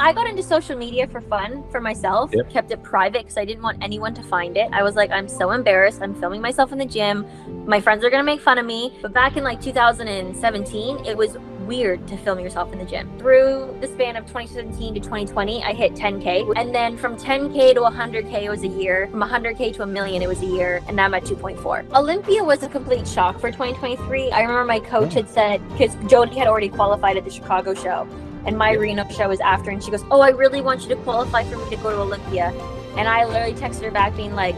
I got into social media for fun, for myself. Yep. Kept it private because I didn't want anyone to find it. I was like, I'm so embarrassed. I'm filming myself in the gym. My friends are going to make fun of me. But back in like 2017, it was weird to film yourself in the gym. Through the span of 2017 to 2020, I hit 10K. And then from 10K to 100K, it was a year. From 100K to a million, it was a year. And now I'm at 2.4. Olympia was a complete shock for 2023. I remember my coach had said, because Jody had already qualified at the Chicago show. And my Reno show was after, and she goes, oh, I really want you to qualify for me to go to Olympia. And I literally texted her back being like,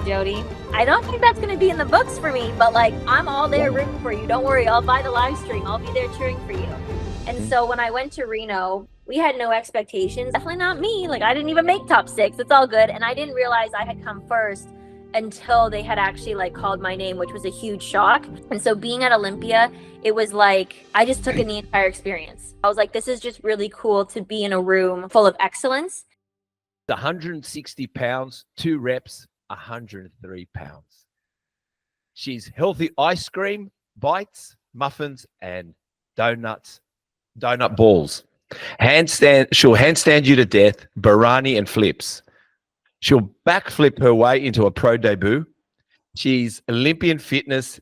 Jody, I don't think that's going to be in the books for me, but like, I'm all there rooting for you. Don't worry, I'll buy the live stream. I'll be there cheering for you. And so when I went to Reno, we had no expectations. Definitely not me. Like, I didn't even make top 6. It's all good. And I didn't realize I had come first until they had actually like called my name, which was a huge shock. And so being at Olympia, it was like, I just took in the entire experience. I was like, this is just really cool to be in a room full of excellence. 160 pounds, 2 reps, 103 pounds. She's healthy ice cream, bites, muffins, and donut balls. She'll handstand you to death, Barani and flips. She'll backflip her way into a pro debut. She's Olympian fitness.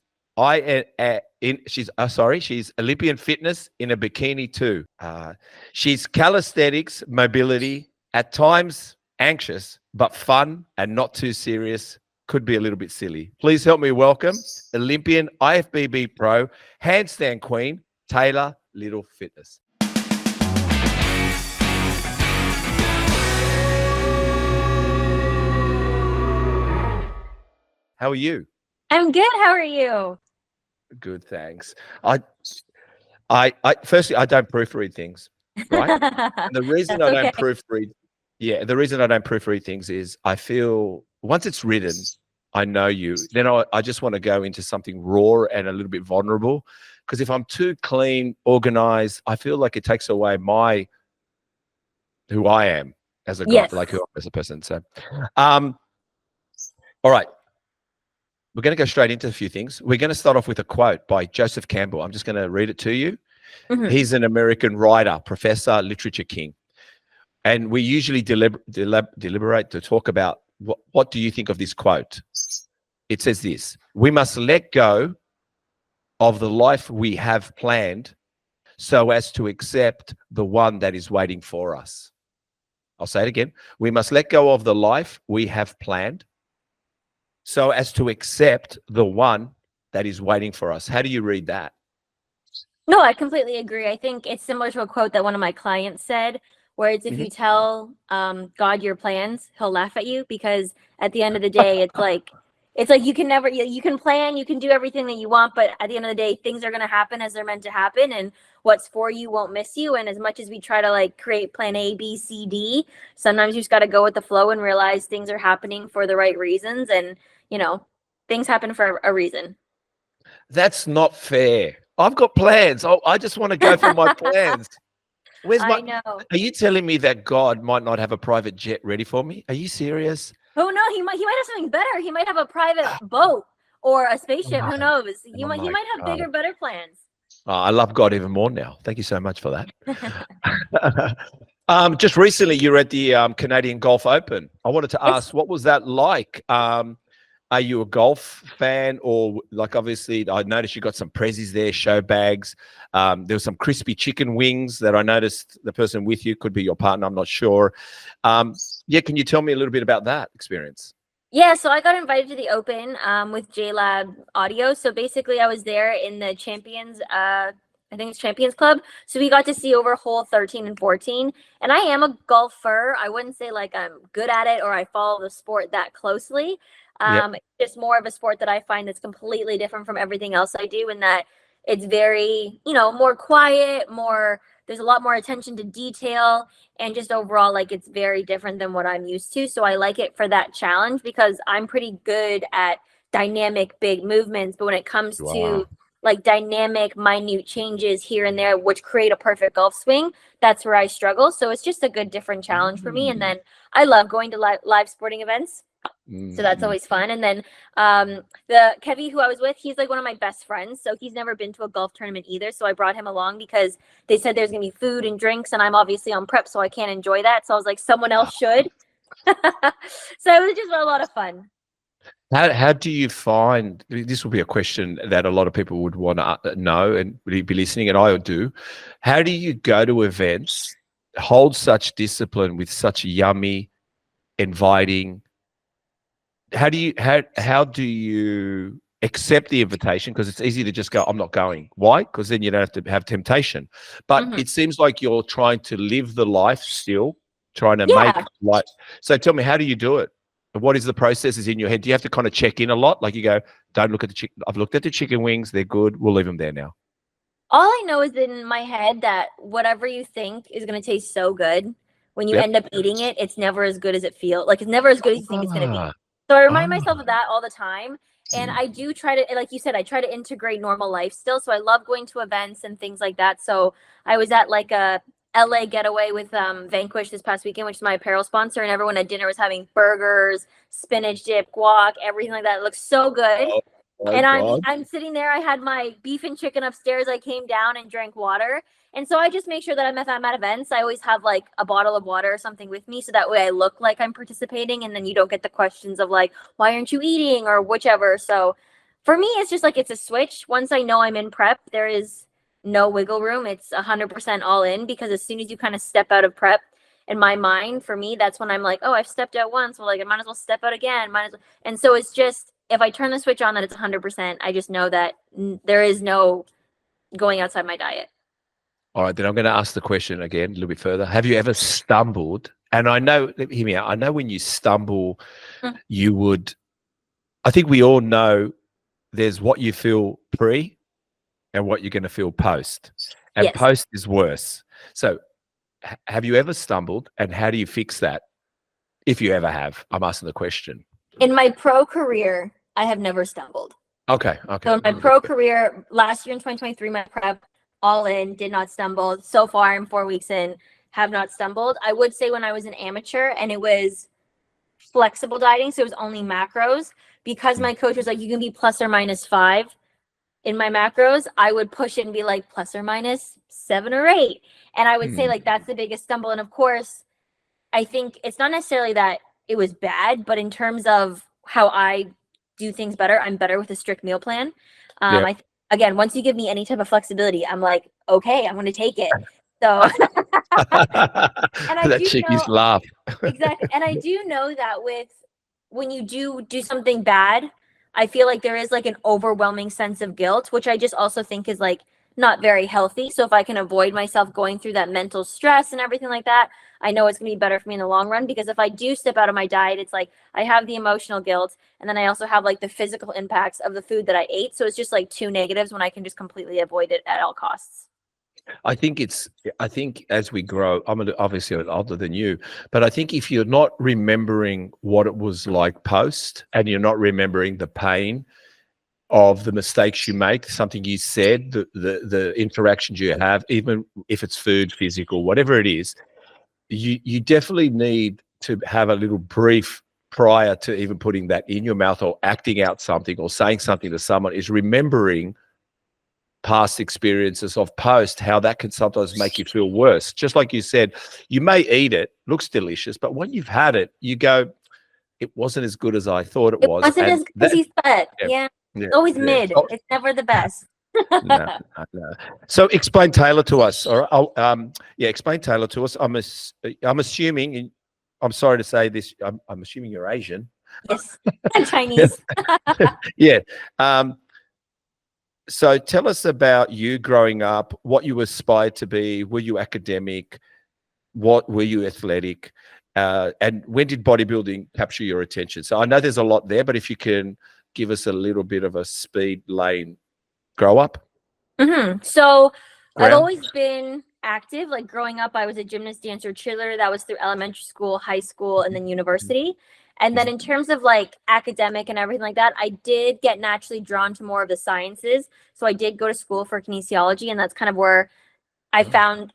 She's Olympian fitness in a bikini too. She's calisthenics, mobility, at times anxious, but fun and not too serious. Could be a little bit silly. Please help me welcome Olympian, IFBB pro, handstand queen, Taylor LittleTFitness. How are you? I'm good. How are you? Good, thanks. Firstly, I don't proofread things, right? And the reason I don't proofread, the reason I don't proofread things is I feel once it's written, I know you. Then I just want to go into something raw and a little bit vulnerable. Because if I'm too clean, organized, I feel like it takes away who I am as a guy, like who I am as a person. So, all right. We're going to go straight into a few things. We're going to start off with a quote by Joseph Campbell. I'm just going to read it to you. He's an American writer, professor, literature king. And we usually deliberate to talk about what do you think of this quote? It says this: we must let go of the life we have planned so as to accept the one that is waiting for us. I'll say it again. We must let go of the life we have planned so as to accept the one that is waiting for us. How do you read that? No, I completely agree. I think it's similar to a quote that one of my clients said, where it's if you tell God your plans, he'll laugh at you, because at the end of the day, it's like you can plan, you can do everything that you want, but at the end of the day, things are going to happen as they're meant to happen, and what's for you won't miss you. And as much as we try to like create plan A, B, C, D, sometimes you just got to go with the flow and realize things are happening for the right reasons. And, you know, things happen for a reason. That's not fair. I've got plans. I just want to go for my plans. I know. Are you telling me that God might not have a private jet ready for me? Are you serious? Oh no, he might have something better. He might have a private boat or a spaceship. Who knows? He might have bigger, better plans. I love God even more now. Thank you so much for that. Just recently, you were at the Canadian Golf Open. I wanted to ask, what was that like? Are you a golf fan, or like, obviously I noticed you got some prezzies there, show bags. There was some crispy chicken wings that I noticed the person with you, could be your partner, I'm not sure. Can you tell me a little bit about that experience? Yeah, so I got invited to the Open with JLab Audio. So basically I was there in the Champions, I think it's Champions Club. So we got to see over hole 13 and 14. And I am a golfer. I wouldn't say like I'm good at it or I follow the sport that closely. It's just more of a sport that I find that's completely different from everything else I do, in that it's very, more quiet, there's a lot more attention to detail, and just overall, like, it's very different than what I'm used to. So I like it for that challenge, because I'm pretty good at dynamic, big movements. But when it comes to like dynamic, minute changes here and there, which create a perfect golf swing, that's where I struggle. So it's just a good, different challenge for me. And then I love going to live sporting events. So that's always fun. And then the Kevy who I was with, he's like one of my best friends. So he's never been to a golf tournament either. So I brought him along because they said there's going to be food and drinks. And I'm obviously on prep, so I can't enjoy that. So I was like, someone else should. So it was just a lot of fun. How do you find, this will be a question that a lot of people would want to know and be listening, and I do. How do you go to events, hold such discipline with such yummy, inviting? How do you accept the invitation? Because it's easy to just go, I'm not going. Why? Because then you don't have to have temptation. But it seems like you're trying to live the life still, trying to make life. So tell me, how do you do it? What is the processes in your head? Do you have to kind of check in a lot? Like you go, don't look at the chicken. I've looked at the chicken wings. They're good. We'll leave them there now. All I know is in my head that whatever you think is going to taste so good, when you end up eating it, it's never as good as it feels. Like it's never as good as you think it's going to be. So I remind myself of that all the time. And I do try to, like you said, I try to integrate normal life still. So I love going to events and things like that. So I was at like a LA getaway with Vanquish this past weekend, which is my apparel sponsor, and everyone at dinner was having burgers, spinach dip, guac, everything like that. It looks so good. And I'm sitting there. I had my beef and chicken upstairs. I came down and drank water. And so I just make sure that if I'm at events, I always have like a bottle of water or something with me. So that way I look like I'm participating. And then you don't get the questions of like, why aren't you eating or whichever. So for me, it's just like, it's a switch. Once I know I'm in prep, there is no wiggle room. It's 100% all in, because as soon as you kind of step out of prep, in my mind, for me, that's when I'm like, oh, I've stepped out once. Well, like I might as well step out again. And so it's just, if I turn the switch on that it's 100%, I just know that there is no going outside my diet. All right, then I'm going to ask the question again a little bit further. Have you ever stumbled? And I know, hear me out. I know when you stumble, you would, I think we all know there's what you feel pre and what you're going to feel post. And post is worse. So have you ever stumbled, and how do you fix that? If you ever have, I'm asking the question. In my pro career, I have never stumbled. Okay. So in my pro career, last year in 2023, my prep, all in, did not stumble. So far, I'm 4 weeks in, have not stumbled. I would say when I was an amateur and it was flexible dieting, so it was only macros, because my coach was like, you can be plus or minus 5 in my macros, I would push it and be like plus or minus 7 or 8. And I would say like, that's the biggest stumble. And of course, I think it's not necessarily that it was bad, but in terms of how I do things better, I'm better with a strict meal plan. Again, once you give me any type of flexibility, I'm like, okay, I'm going to take it. So, and I that do chickies know, laugh. Exactly. And I do know that when you do something bad, I feel like there is like an overwhelming sense of guilt, which I just also think is like not very healthy. So if I can avoid myself going through that mental stress and everything like that, I know it's going to be better for me in the long run, because if I do step out of my diet, it's like I have the emotional guilt, and then I also have like the physical impacts of the food that I ate. So it's just like two negatives when I can just completely avoid it at all costs. I think as we grow, I'm obviously older than you, but I think if you're not remembering what it was like post, and you're not remembering the pain of the mistakes you make, something you said, the interactions you have, even if it's food, physical, whatever it is, you definitely need to have a little brief prior to even putting that in your mouth or acting out something or saying something to someone, is remembering past experiences of post, how that can sometimes make you feel worse. Just like you said, you may eat it, looks delicious, but when you've had it, you go, it wasn't as good as I thought it was. It wasn't as good as he said. Yeah. It's always mid. Oh, it's never the best. no. So explain Taylor to us. All right. Explain Taylor to us. I'm assuming, and I'm sorry to say this, I'm assuming you're Asian. Yes, I'm Chinese. Yeah. So tell us about you growing up, what you aspired to be. Were you academic? What were you athletic? And when did bodybuilding capture your attention? So I know there's a lot there, but if you can give us a little bit of a speed lane grow up. So I've always been active. Like growing up, I was a gymnast, dancer, cheerleader. That was through elementary school, high school, and then university. And then in terms of like academic and everything like that, I did get naturally drawn to more of the sciences. So I did go to school for kinesiology, and that's kind of where I found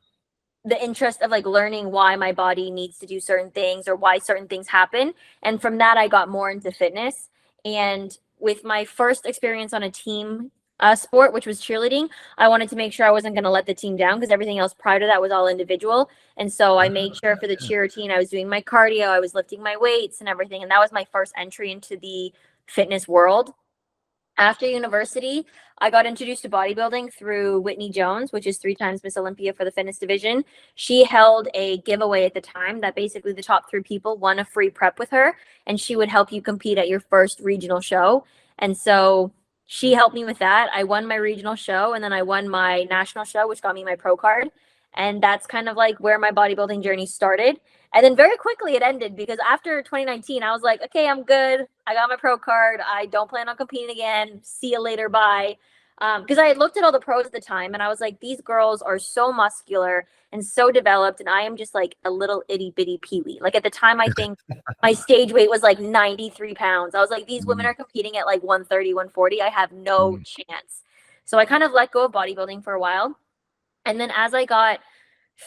the interest of like learning why my body needs to do certain things or why certain things happen. And from that, I got more into fitness. And with my first experience on a team sport, which was cheerleading, I wanted to make sure I wasn't going to let the team down because everything else prior to that was all individual. And so I made sure for the cheer team, I was doing my cardio, I was lifting my weights and everything. And that was my first entry into the fitness world. After university, I got introduced to bodybuilding through Whitney Jones, which is 3 times Miss Olympia for the fitness division. She held a giveaway at the time that basically the top 3 people won a free prep with her, and she would help you compete at your first regional show. And so she helped me with that. I won my regional show, and then I won my national show, which got me my pro card. And that's kind of like where my bodybuilding journey started. And then very quickly it ended because after 2019, I was like, okay, I'm good. I got my pro card. I don't plan on competing again. See you later. Bye. Because I had looked at all the pros at the time and I was like, these girls are so muscular and so developed. And I am just like a little itty bitty peewee. Like at the time, I think my stage weight was like 93 pounds. I was like, these women are competing at like 130, 140. I have no chance. So I kind of let go of bodybuilding for a while. And then as I got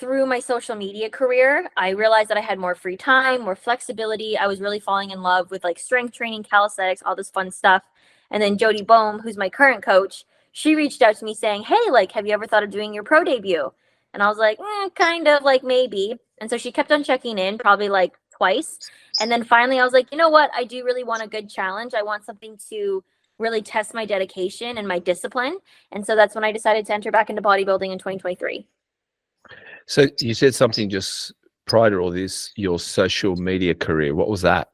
through my social media career, I realized that I had more free time, more flexibility. I was really falling in love with like strength training, calisthenics, all this fun stuff. And then Jody Boehm, who's my current coach, she reached out to me saying, hey, like, have you ever thought of doing your pro debut? And I was like, kind of, like maybe. And so she kept on checking in probably like twice. And then finally I was like, you know what? I do really want a good challenge. I want something to really test my dedication and my discipline. And so that's when I decided to enter back into bodybuilding in 2023. So you said something just prior to all this, your social media career. What was that?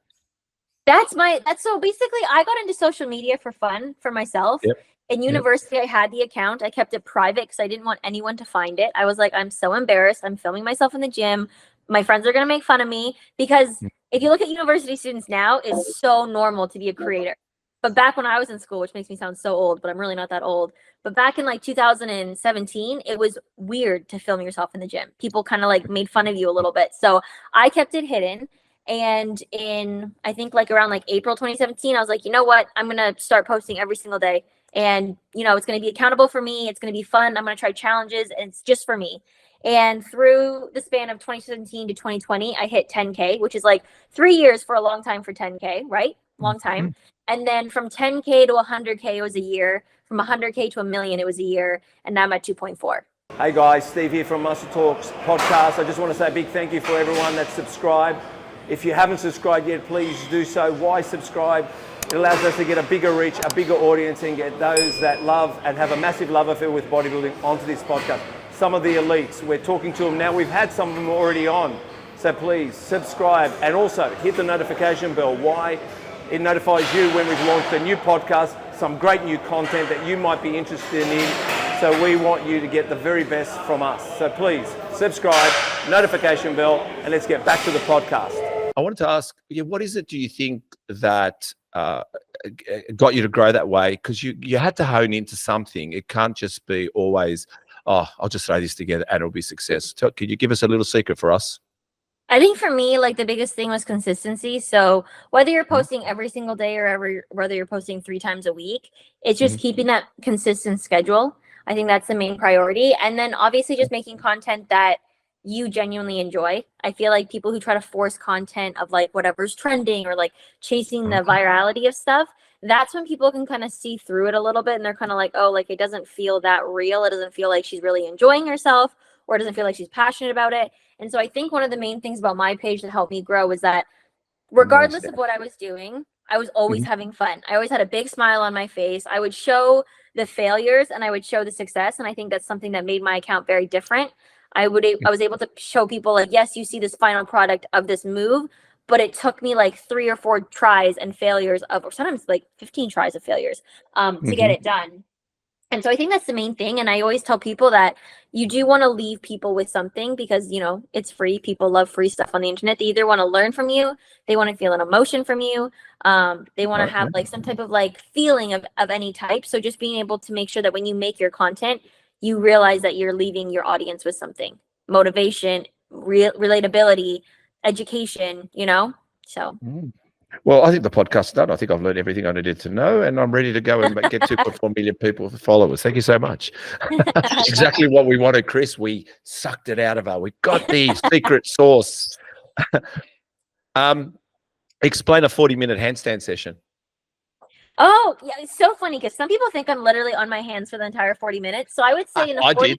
That's so basically I got into social media for fun for myself. Yep. In university, I had the account. I kept it private because I didn't want anyone to find it. I was like, I'm so embarrassed. I'm filming myself in the gym. My friends are going to make fun of me because if you look at university students now, it's so normal to be a creator. But back when I was in school, which makes me sound so old, but I'm really not that old. But back in like 2017, it was weird to film yourself in the gym. People kind of like made fun of you a little bit. So I kept it hidden. And in, I think like around like April 2017, I was like, you know what? I'm going to start posting every single day. And, you know, it's going to be accountable for me. It's going to be fun. I'm going to try challenges and it's just for me. And through the span of 2017 to 2020, I hit 10K, which is like 3 years for a long time for 10K, right? Long time. And then from 10K to 100K, it was a year. From 100K to 1 million, it was a year. And now I'm at 2.4. Hey guys, Steve here from Muscle Talks podcast. I just want to say a big thank you for everyone that's subscribed. If you haven't subscribed yet, please do so. Why subscribe? It allows us to get a bigger reach, a bigger audience, and get those that love and have a massive love affair with bodybuilding onto this podcast. Some of the elites, we're talking to them now. We've had some of them already on. So please subscribe and also hit the notification bell. Why? It notifies you when we've launched a new podcast, some great new content that you might be interested in. So we want you to get the very best from us. So please subscribe, notification bell, and let's get back to the podcast. I wanted to ask, what is it do you think that got you to grow that way? Because you had to hone into something. It can't just be always, oh, I'll just throw this together and it'll be success. So, could you give us a little secret for us? I think for me, like the biggest thing was consistency. So whether you're posting every single day or whether you're posting 3 times a week, it's just keeping that consistent schedule. I think that's the main priority. And then obviously just making content that you genuinely enjoy. I feel like people who try to force content of like whatever's trending or like chasing the virality of stuff, that's when people can kind of see through it a little bit. And they're kind of like, oh, like it doesn't feel that real. It doesn't feel like she's really enjoying herself or it doesn't feel like she's passionate about it. And so I think one of the main things about my page that helped me grow was that regardless of what I was doing, I was always having fun. I always had a big smile on my face. I would show the failures and I would show the success. And I think that's something that made my account very different. I was able to show people like, yes, you see this final product of this move, but it took me like 3 or 4 tries and failures of, or sometimes like 15 tries of failures to get it done. And so I think that's the main thing. And I always tell people that you do want to leave people with something because, you know, it's free. People love free stuff on the internet. They either want to learn from you. They want to feel an emotion from you. They want to have like some type of like feeling of any type. So just being able to make sure that when you make your content, you realize that you're leaving your audience with something: motivation, relatability, education, you know? So. Well, I think the podcast's done. I think I've learned everything I needed to know, and I'm ready to go and get 2.4 million people followers. Thank you so much. Exactly what we wanted, Chris. We sucked it out of her. We got the secret sauce. Explain a 40-minute handstand session. Oh, yeah, it's so funny because some people think I'm literally on my hands for the entire 40 minutes. So I would say in a 40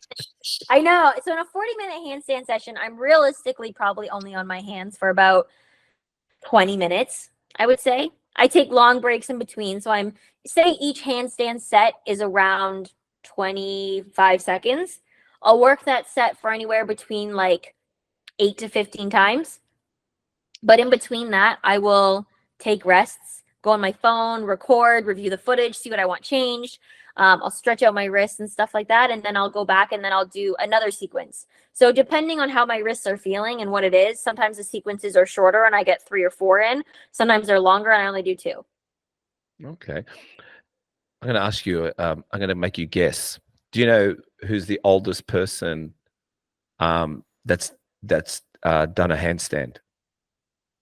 I know. So in a 40-minute handstand session, I'm realistically probably only on my hands for about 20 minutes, I would say. I take long breaks in between. So I'm say each handstand set is around 25 seconds. I'll work that set for anywhere between like 8 to 15 times. But in between that, I will take rests, go on my phone, record, review the footage, see what I want changed. I'll stretch out my wrists and stuff like that. And then I'll go back and then I'll do another sequence. So depending on how my wrists are feeling and what it is, sometimes the sequences are shorter and I get 3 or 4 in. Sometimes they're longer and I only do 2. Okay. I'm going to ask you, I'm going to make you guess. Do you know who's the oldest person that's done a handstand?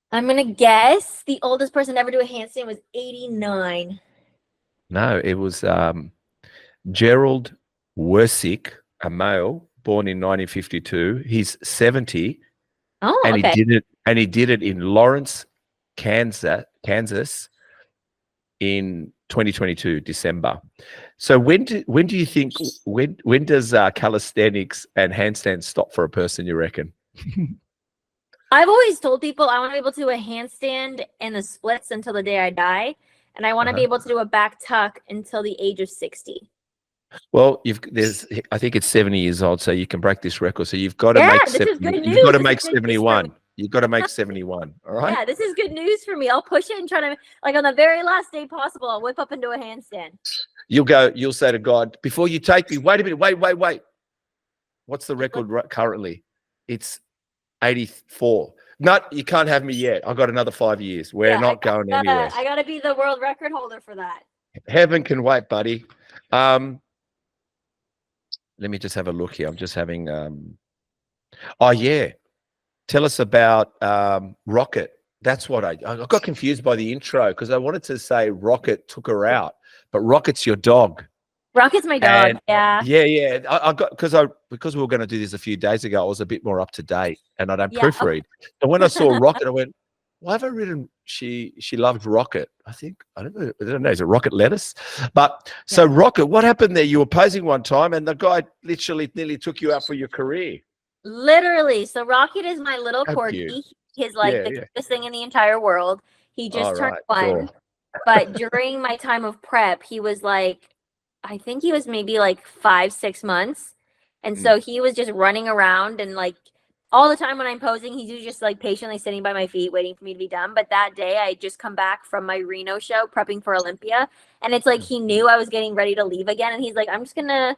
I'm going to guess the oldest person to ever do a handstand was 89. No, it was Gerald Wersick, a male born in 1952. He's 70. Oh, and okay. he did it in Lawrence, Kansas in 2022 December. So when do you think when does calisthenics and handstands stop for a person, you reckon? I've always told people I want to be able to do a handstand and the splits until the day I die. And I want to be able to do a back tuck until the age of 60. Well, I think it's 70 years old, so you can break this record. So you've got to make 70. You've got to make 71. You've got to make 71. All right. Yeah, this is good news for me. I'll push it and try to, like, on the very last day possible, I'll whip up into a handstand. You'll say to God, before you take me, wait a minute, wait. What's the record currently? It's 84. No, you can't have me yet. I've got another 5 years. We're not going anywhere. I gotta be the world record holder for that. Heaven can wait, buddy. Let me just have a look here. I'm just having oh yeah. Tell us about Rocket. That's what I got confused by the intro because I wanted to say Rocket took her out, but Rocket's your dog. Rocket's my dog. And, yeah. I got because we were going to do this a few days ago. I was a bit more up to date, and I don't proofread. And when I saw Rocket, I went, "Why have I written she loved Rocket?" I don't know. Is it Rocket Lettuce? But so Rocket, what happened there? You were posing one time, and the guy literally nearly took you out for your career. Literally. So Rocket is my little corgi. He's like the cutest thing in the entire world. He just turned 1. Cool. But during my time of prep, he was like, I think he was maybe like 5-6 months. And so he was just running around and like all the time when I'm posing, he's just like patiently sitting by my feet waiting for me to be done. But that day I just come back from my Reno show prepping for Olympia. And it's like he knew I was getting ready to leave again. And he's like, I'm just gonna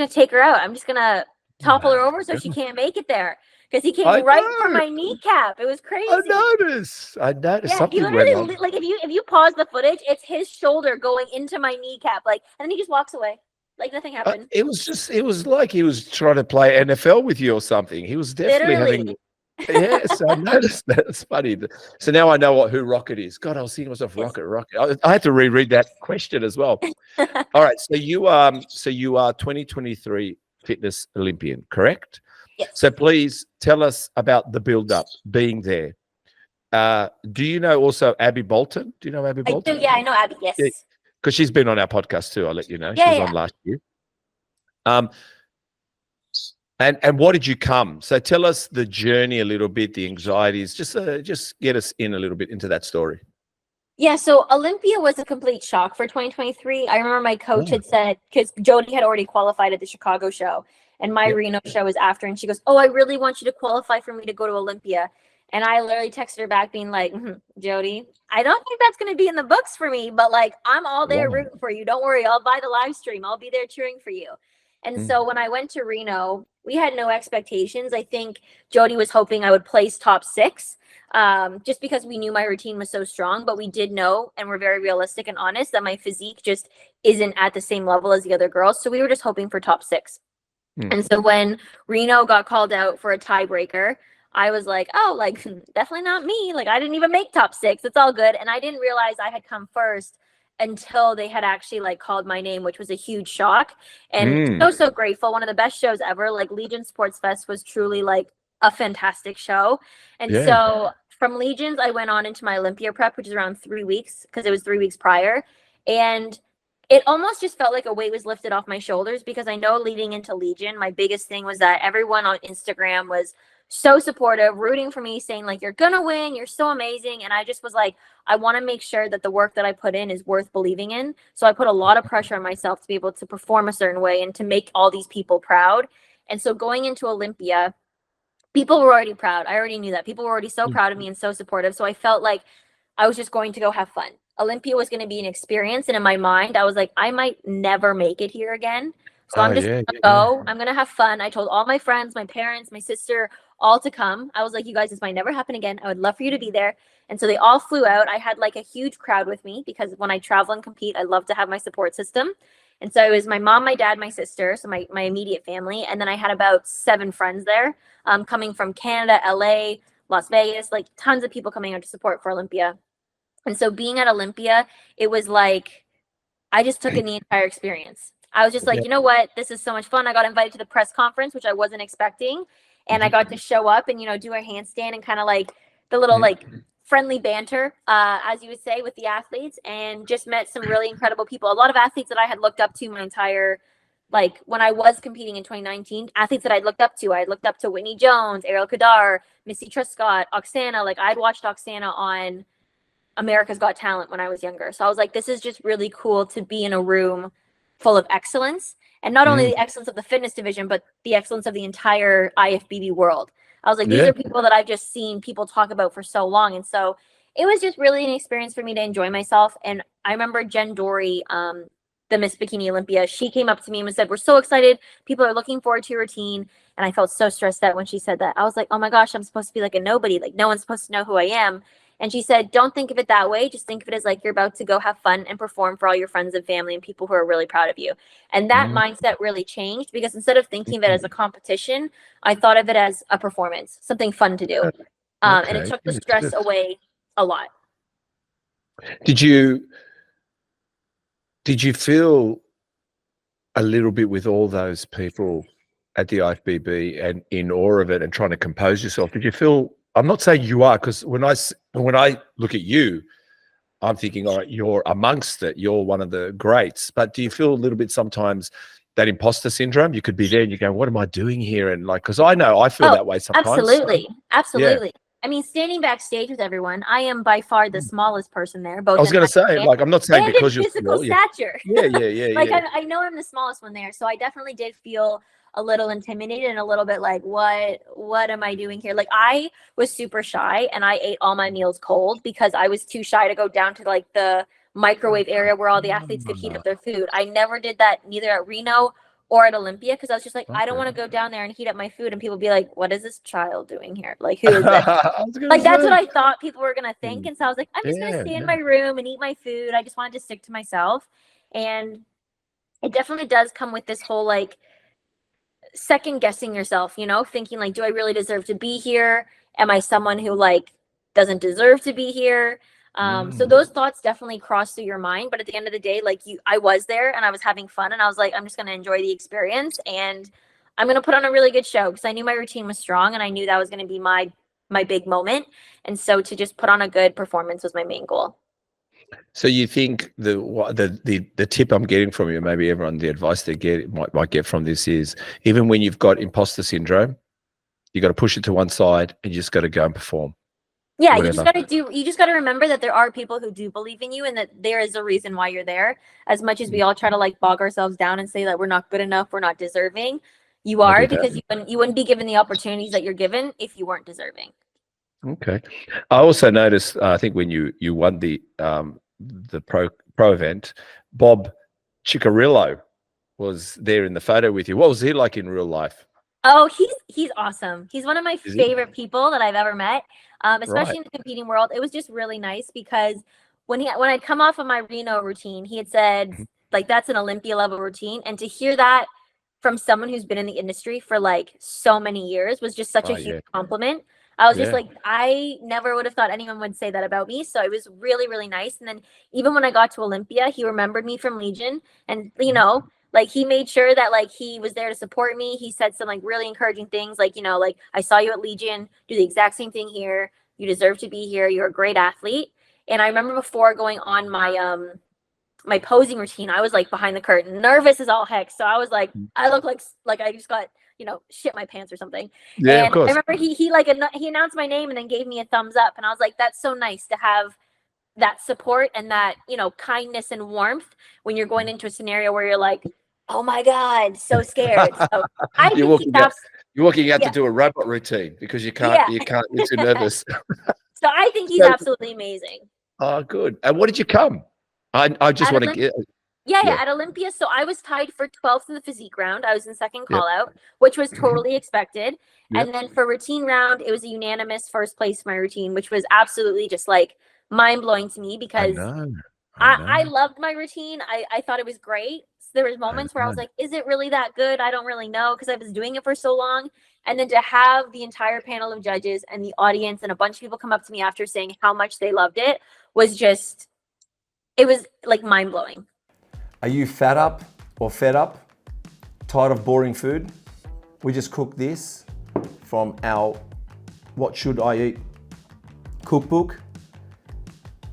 take her out. I'm just gonna topple her over so she can't make it there. Because he came right for my kneecap. It was crazy. I noticed something. He literally, like if you pause the footage, it's his shoulder going into my kneecap, like, and then he just walks away, like nothing happened. It was like he was trying to play NFL with you or something. He was definitely having. Yes, I noticed that. It's funny. So now I know who Rocket is. God, I was thinking myself, Rocket. I had to reread that question as well. All right, so you are 2023 fitness Olympian, correct? Yes. So please tell us about the build-up, being there. Do you know also Abby Bolton? Do you know Abby Bolton? I do, yeah, I know Abby, yes. Because she's been on our podcast too, I'll let you know. She was on last year. And what did you come? So tell us the journey a little bit, the anxieties. Just get us in a little bit into that story. Yeah, so Olympia was a complete shock for 2023. I remember my coach had said, because Jody had already qualified at the Chicago show, and my Reno show was after, and she goes, "Oh, I really want you to qualify for me to go to Olympia." And I literally texted her back being like, Jody, I don't think that's going to be in the books for me, but like, I'm all there rooting for you. Don't worry. I'll buy the live stream. I'll be there cheering for you. And so when I went to Reno, we had no expectations. I think Jody was hoping I would place top 6, just because we knew my routine was so strong, but we did know, and we're very realistic and honest, that my physique just isn't at the same level as the other girls. So we were just hoping for top 6. And so when Reno got called out for a tiebreaker, I was like, oh, like definitely not me. Like I didn't even make top 6. It's all good. And I didn't realize I had come first until they had actually like called my name, which was a huge shock. And so grateful. One of the best shows ever. Like Legion Sports Fest was truly like a fantastic show. And Yeah. so from Legions, I went on into my Olympia prep, which is around 3 weeks because it was 3 weeks prior. And it almost just felt like a weight was lifted off my shoulders because I know leading into Legion, my biggest thing was that everyone on Instagram was so supportive, rooting for me, saying like, you're going to win. You're so amazing. And I just was like, I want to make sure that the work that I put in is worth believing in. So I put a lot of pressure on myself to be able to perform a certain way and to make all these people proud. And so going into Olympia, people were already proud. I already knew that. People were already so proud of me and so supportive. So I felt like I was just going to go have fun. Olympia was going to be an experience. And in my mind, I was like, I might never make it here again. So I'm just going to go. I'm going to have fun. I told all my friends, my parents, my sister, all to come. I was like, you guys, this might never happen again. I would love for you to be there. And so they all flew out. I had like a huge crowd with me because when I travel and compete, I love to have my support system. And so it was my mom, my dad, my sister, so my immediate family. And then I had about 7 friends there coming from Canada, LA, Las Vegas, like tons of people coming out to support for Olympia. And so being at Olympia, it was like, I just took in the entire experience. I was just like, you know what? This is so much fun. I got invited to the press conference, which I wasn't expecting. And I got to show up and, do a handstand and kind of like the little like friendly banter, as you would say, with the athletes, and just met some really incredible people. A lot of athletes that I had looked up to my entire, like when I was competing in 2019, athletes that I'd looked up to. I looked up to Whitney Jones, Ariel Kadar, Missy Truscott, Oksana. Like I'd watched Oksana on America's Got Talent when I was younger. So I was like, this is just really cool to be in a room full of excellence. And not only the excellence of the fitness division, but the excellence of the entire IFBB world. I was like, these are people that I've just seen people talk about for so long. And so it was just really an experience for me to enjoy myself. And I remember Jen Dory, the Miss Bikini Olympia, she came up to me and said, we're so excited. People are looking forward to your routine. And I felt so stressed out when she said that. I was like, oh my gosh, I'm supposed to be like a nobody. Like no one's supposed to know who I am. And she said, don't think of it that way. Just think of it as like you're about to go have fun and perform for all your friends and family and people who are really proud of you. And that mindset really changed because instead of thinking of it as a competition, I thought of it as a performance, something fun to do. And it took the stress away a lot. Did you feel a little bit with all those people at the IFBB and in awe of it and trying to compose yourself? Did you feel, I'm not saying you are, because when I look at you, I'm thinking, all right, you're amongst it. You're one of the greats. But do you feel a little bit sometimes that imposter syndrome? You could be there and you go, what am I doing here? And like, because I know I feel that way sometimes. Absolutely. Yeah. I mean, standing backstage with everyone, I am by far the smallest person there. Both I was going to say, like, I'm not saying because you're physical stature. Yeah. Like, I know I'm the smallest one there, so I definitely did feel a little intimidated and a little bit like, what am I doing here? Like, I was super shy and I ate all my meals cold because I was too shy to go down to like the microwave area where all the athletes could heat up their food. I never did that neither at Reno or at Olympia because I was just like, I don't want to go down there and heat up my food and people be like, what is this child doing here? Like, who is that? Like, that's what I thought people were going to think. And so I was like, I'm just going to stay in my room and eat my food. I just wanted to stick to myself. And it definitely does come with this whole like second guessing yourself, thinking like, do I really deserve to be here? Am I someone who like doesn't deserve to be here? So those thoughts definitely cross through your mind. But at the end of the day, like I was there and I was having fun and I was like, I'm just going to enjoy the experience and I'm going to put on a really good show because I knew my routine was strong and I knew that was going to be my big moment. And so to just put on a good performance was my main goal. So you think the tip I'm getting from you, maybe everyone, the advice they might get from this is, even when you've got imposter syndrome, you got to push it to one side and you just got to go and perform. Yeah, you just got to remember that there are people who do believe in you and that there is a reason why you're there. As much as we all try to like bog ourselves down and say that we're not good enough, we're not deserving, you are, because you wouldn't be given the opportunities that you're given if you weren't deserving. Okay. I also noticed, I think when you won the pro event, Bob Ciccarillo was there in the photo with you. What was he like in real life? Oh, he's awesome. He's one of my favorite people that I've ever met, especially in the competing world. It was just really nice because when I'd come off of my Reno routine, he had said like, that's an Olympia level routine. And to hear that from someone who's been in the industry for like so many years was just such a huge compliment. I was just Yeah. like, I never would have thought anyone would say that about me. So it was really, really nice. And then even when I got to Olympia, he remembered me from Legion, and like he made sure that like he was there to support me. He said some like really encouraging things, like, like, I saw you at Legion, do the exact same thing here. You deserve to be here. You're a great athlete. And I remember before going on my posing routine, I was like behind the curtain, nervous as all heck. So I was like, I look like I just got, shit my pants or something. Yeah, of And I course. remember he announced my name and then gave me a thumbs up. And I was like, that's so nice to have that support and that, kindness and warmth when you're going into a scenario where you're like, oh my God, so scared. So I You're think he's walking out. You're walking out yeah, to do a robot routine because you can't. yeah. You're too nervous. So I think he's So- absolutely amazing. Oh, good. And what did you come? I just At want to Olymp- get. Yeah, Yeah. at Olympia. So I was tied for 12th in the physique round. I was in second Yep. call out, which was Mhm. totally expected. Yep. And then for routine round, it was a unanimous first place for my routine, which was absolutely just like mind blowing to me I because know. I loved my routine. I thought it was great. So there was moments where I was know. like, is it really that good? I don't really know because I was doing it for so long. And then to have the entire panel of judges and the audience and a bunch of people come up to me after saying how much they loved it was just, it was like mind blowing. Are you fat up or fed up? Tired of boring food? We just cooked this from our What Should I Eat cookbook.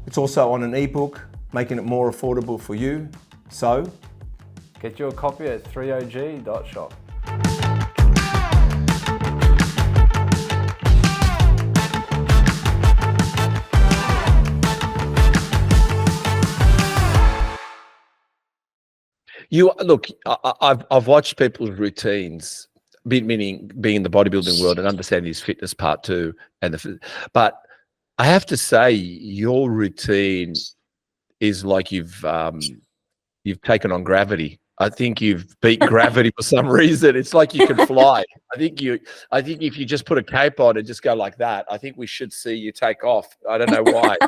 It's also on an ebook, making it more affordable for you. So, Get your copy at threeog.shop. You look. I've watched people's routines, meaning being in the bodybuilding world and understanding his fitness part too, but I have to say your routine is like you've taken on gravity. I think you've beat gravity for some reason. It's like you can fly. I think if you just put a cape on and just go like that, I think we should see you take off. I don't know why.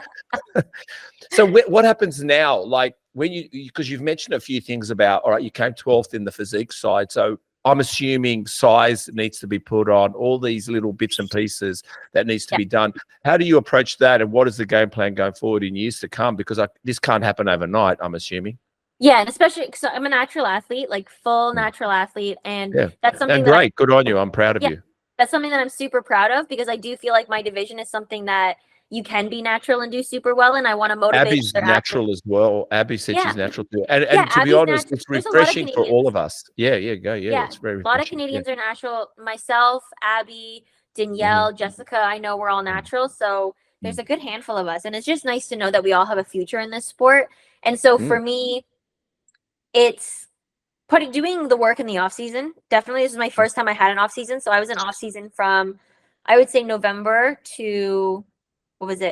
So what happens now? Like when because you've mentioned a few things about, all right, you came 12th in the physique side. So I'm assuming size needs to be put on, all these little bits and pieces that needs to be done. How do you approach that? And what is the game plan going forward in years to come? Because this can't happen overnight, I'm assuming. Yeah, and especially because I'm a natural athlete, like full natural athlete, and that's something And that great, good on you. I'm proud of you. that's something that I'm super proud of because I do feel like my division is something that you can be natural and do super well, and I want to motivate. Abby's other natural athletes. as well. Abby said she's natural too. And to be Abby's honest, it's there's a lot of refreshing for all Canadians. of us. Yeah, it's very a lot of refreshing. Canadians are natural. Myself, Abby, Danielle, Jessica, I know we're all natural, so there's a good handful of us, and it's just nice to know that we all have a future in this sport. And so for me, it's doing the work in the off season. Definitely, this is my first time I had an off season. So I was in off season from, I would say, November to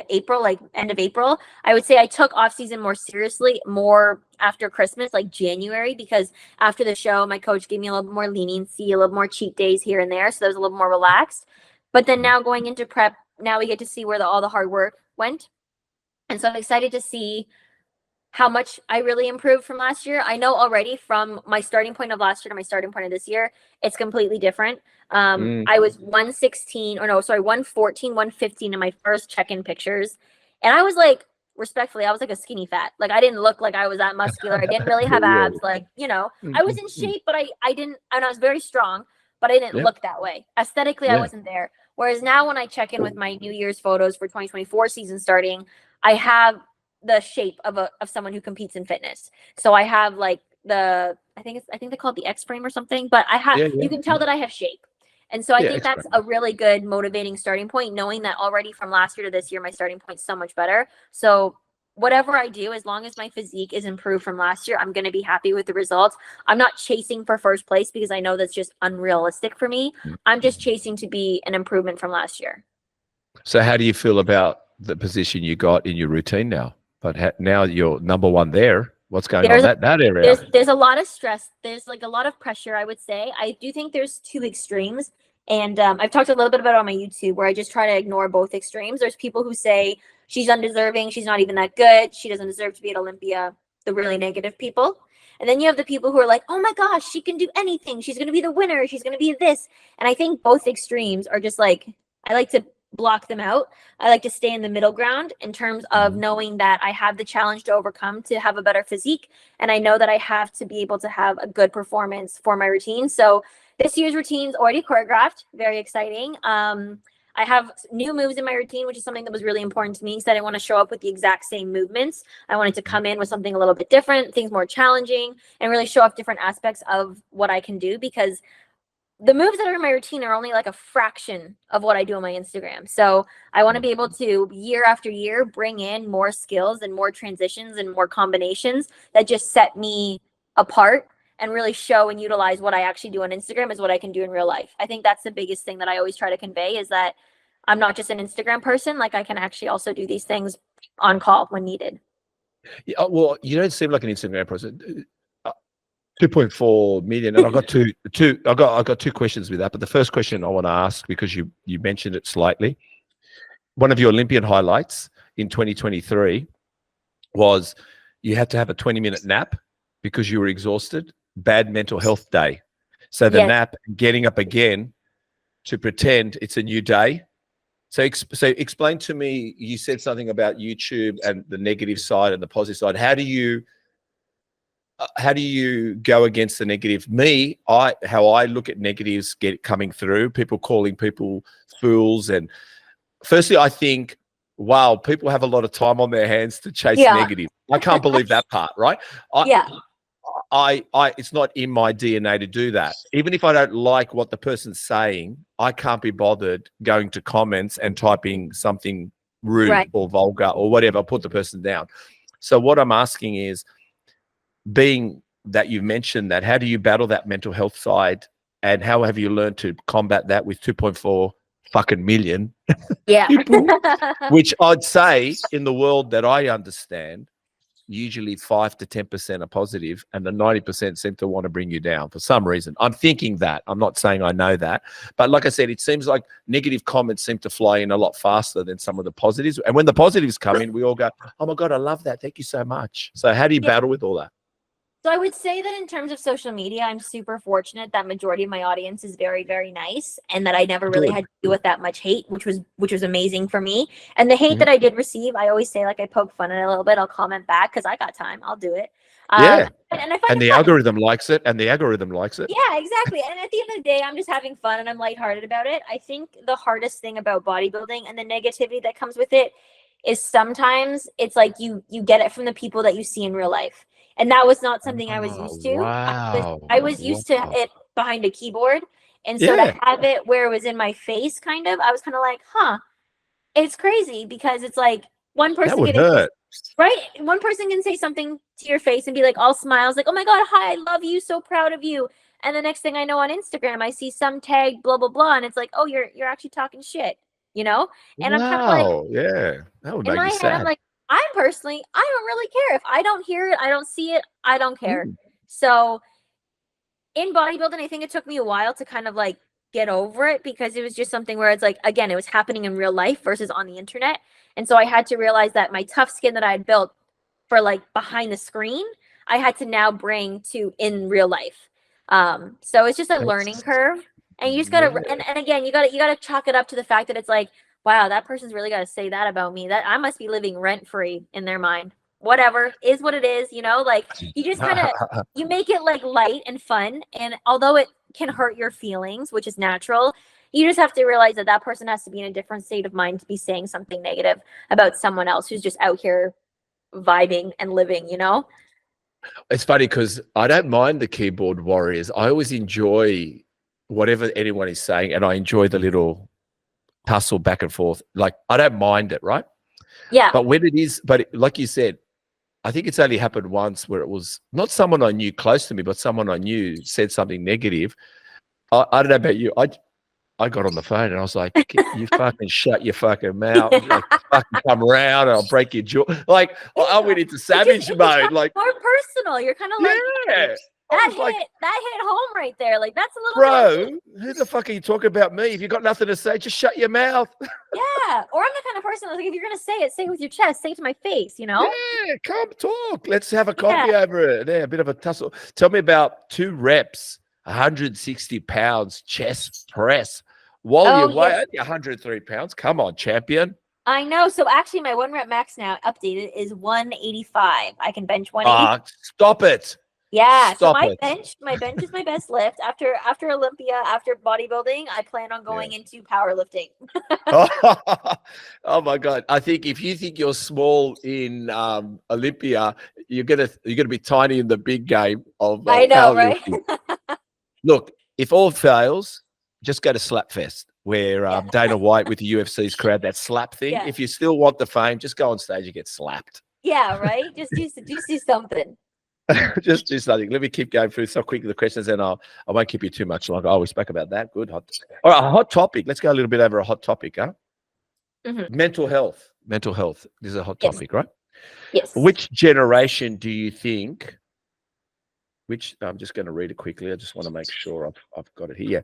April, like end of April. I would say I took off season more seriously, more after Christmas, like January, because after the show, my coach gave me a little more leniency, a little more cheat days here and there. So that was a little more relaxed. But then now going into prep, now we get to see where all the hard work went. And so I'm excited to see how much I really improved from last year. I know already from my starting point of last year to my starting point of this year, it's completely different. I was 114, 115 in my first check-in pictures. And I was like, respectfully, I was like a skinny fat. Like I didn't look like I was that muscular. I didn't really have abs. Like, I was in shape, but I didn't, and I was very strong, but I didn't look that way. Aesthetically, I wasn't there. Whereas now when I check in with my New Year's photos for 2024 season starting, I have the shape of someone who competes in fitness. So I have like I think they call it the X frame or something, but I have, you can tell that I have shape. And so I think that's a really good motivating starting point, knowing that already from last year to this year, my starting point is so much better. So whatever I do, as long as my physique is improved from last year, I'm going to be happy with the results. I'm not chasing for first place because I know that's just unrealistic for me. I'm just chasing to be an improvement from last year. So how do you feel about the position you got in your routine now? But now you're number one there. What's going on that area? There's a lot of stress. There's like a lot of pressure, I would say. I do think there's two extremes. And I've talked a little bit about it on my YouTube where I just try to ignore both extremes. There's people who say she's undeserving. She's not even that good. She doesn't deserve to be at Olympia. The really negative people. And then you have the people who are like, oh my gosh, she can do anything. She's going to be the winner. She's going to be this. And I think both extremes are just like, I like to block them out. I like to stay in the middle ground in terms of knowing that I have the challenge to overcome to have a better physique. And I know that I have to be able to have a good performance for my routine. So this year's routine's already choreographed, very exciting. I have new moves in my routine, which is something that was really important to me because I didn't want to show up with the exact same movements. I wanted to come in with something a little bit different, things more challenging, and really show off different aspects of what I can do, because the moves that are in my routine are only like a fraction of what I do on my Instagram. So I want to be able to, year after year, bring in more skills and more transitions and more combinations that just set me apart and really show and utilize what I actually do on Instagram is what I can do in real life. I think that's the biggest thing that I always try to convey, is that I'm not just an Instagram person. Like, I can actually also do these things on call when needed. Yeah, well, you don't seem like an Instagram person. 2.4 million, and I've got I got two questions with that. But the first question I want to ask, because you mentioned it slightly, one of your Olympian highlights in 2023 was you had to have a 20-minute nap because you were exhausted. Bad mental health day. So the nap, getting up again to pretend it's a new day. So explain to me, you said something about YouTube and the negative side and the positive side. How do you go against the negative? How I look at negatives coming through, people calling people fools. And firstly, I think, wow, people have a lot of time on their hands to chase negative. I can't believe that part, right? It's not in my DNA to do that. Even if I don't like what the person's saying, I can't be bothered going to comments and typing something rude or vulgar or whatever, put the person down. So what I'm asking is, being that you've mentioned that, how do you battle that mental health side, and how have you learned to combat that with 2.4 fucking million people, which I'd say in the world that I understand, usually 5 to 10% are positive, and the 90% seem to want to bring you down for some reason. I'm thinking that. I'm not saying I know that. But like I said, it seems like negative comments seem to fly in a lot faster than some of the positives. And when the positives come in, we all go, oh my God, I love that. Thank you so much. So how do you battle with all that? So I would say that in terms of social media, I'm super fortunate that majority of my audience is very, very nice, and that I never really had to deal with that much hate, which was amazing for me. And the hate that I did receive, I always say, like, I poke fun at it a little bit. I'll comment back because I got time. I'll do it. And I find the algorithm likes it, and the algorithm likes it. Yeah, exactly. And at the end of the day, I'm just having fun and I'm lighthearted about it. I think the hardest thing about bodybuilding and the negativity that comes with it is sometimes it's like you get it from the people that you see in real life. And that was not something I was used to. Wow. I was used to it behind a keyboard. And so to have it where it was in my face, kind of, I was kind of like, it's crazy, because it's like one person that would hurt. Right? One person can say something to your face and be like all smiles, like, oh my God, hi, I love you, so proud of you. And the next thing I know on Instagram, I see some tag, blah, blah, blah. And it's like, oh, you're actually talking shit, you know? And I'm kind of like, that would in make my you head, sad. I'm like, I don't really care. If I don't hear it, I don't see it, I don't care. So in bodybuilding, I think it took me a while to kind of like get over it, because it was just something where it's like, again, it was happening in real life versus on the internet. And so I had to realize that my tough skin that I had built for like behind the screen, I had to now bring to in real life. So it's just a learning curve, and you just gotta, and again, you gotta chalk it up to the fact that it's like, wow, that person's really got to say that about me. That I must be living rent free in their mind. Whatever is what it is, you know, like you just kind of, you make it like light and fun. And although it can hurt your feelings, which is natural, you just have to realize that that person has to be in a different state of mind to be saying something negative about someone else who's just out here vibing and living, you know? It's funny because I don't mind the keyboard warriors. I always enjoy whatever anyone is saying, and I enjoy the little tussle back and forth. Like, I don't mind it, right? Yeah. But when it is, like you said, I think it's only happened once where it was not someone I knew close to me, but someone I knew said something negative. I don't know about you. I got on the phone and I was like, you fucking shut your fucking mouth. Like, fucking come around and I'll break your jaw. Like, I went into savage mode. Like, more personal. You're kind of like, that hit home right there. Like, that's a little bro, who the fuck are you talking about me? If you got nothing to say, just shut your mouth. Yeah. Or I'm the kind of person that's like, if you're gonna say it with your chest, say it to my face, you know? Yeah, come talk. Let's have a coffee over it. Yeah, a bit of a tussle. Tell me about 2 reps, 160 pounds chest press. while Oh, you're way yes. only 103 pounds. Come on, champion. I know. So actually, my 1 rep max now updated is 185. I can bench 180. Stop it. Yeah. So Stop it. my bench is my best lift. After Olympia, after bodybuilding, I plan on going into powerlifting. Oh my God. I think if you think you're small in Olympia, you're gonna be tiny in the big game of I know, right? powerlifting. Look, if all fails, just go to Slapfest, where Yeah. Dana White with the UFC's crowd, that slap thing. Yeah. If you still want the fame, just go on stage and get slapped. Yeah, right. Just do something. Just do something. Let me keep going through so quickly the questions, and I won't keep you too much longer. Oh, we spoke about that. Good. All right, a hot topic. Let's go a little bit over a hot topic, huh? Mhm. Mental health. Mental health. This is a hot Yes. topic, right? Yes. Which generation do you think? I'm just going to read it quickly. I just want to make sure I've got it here.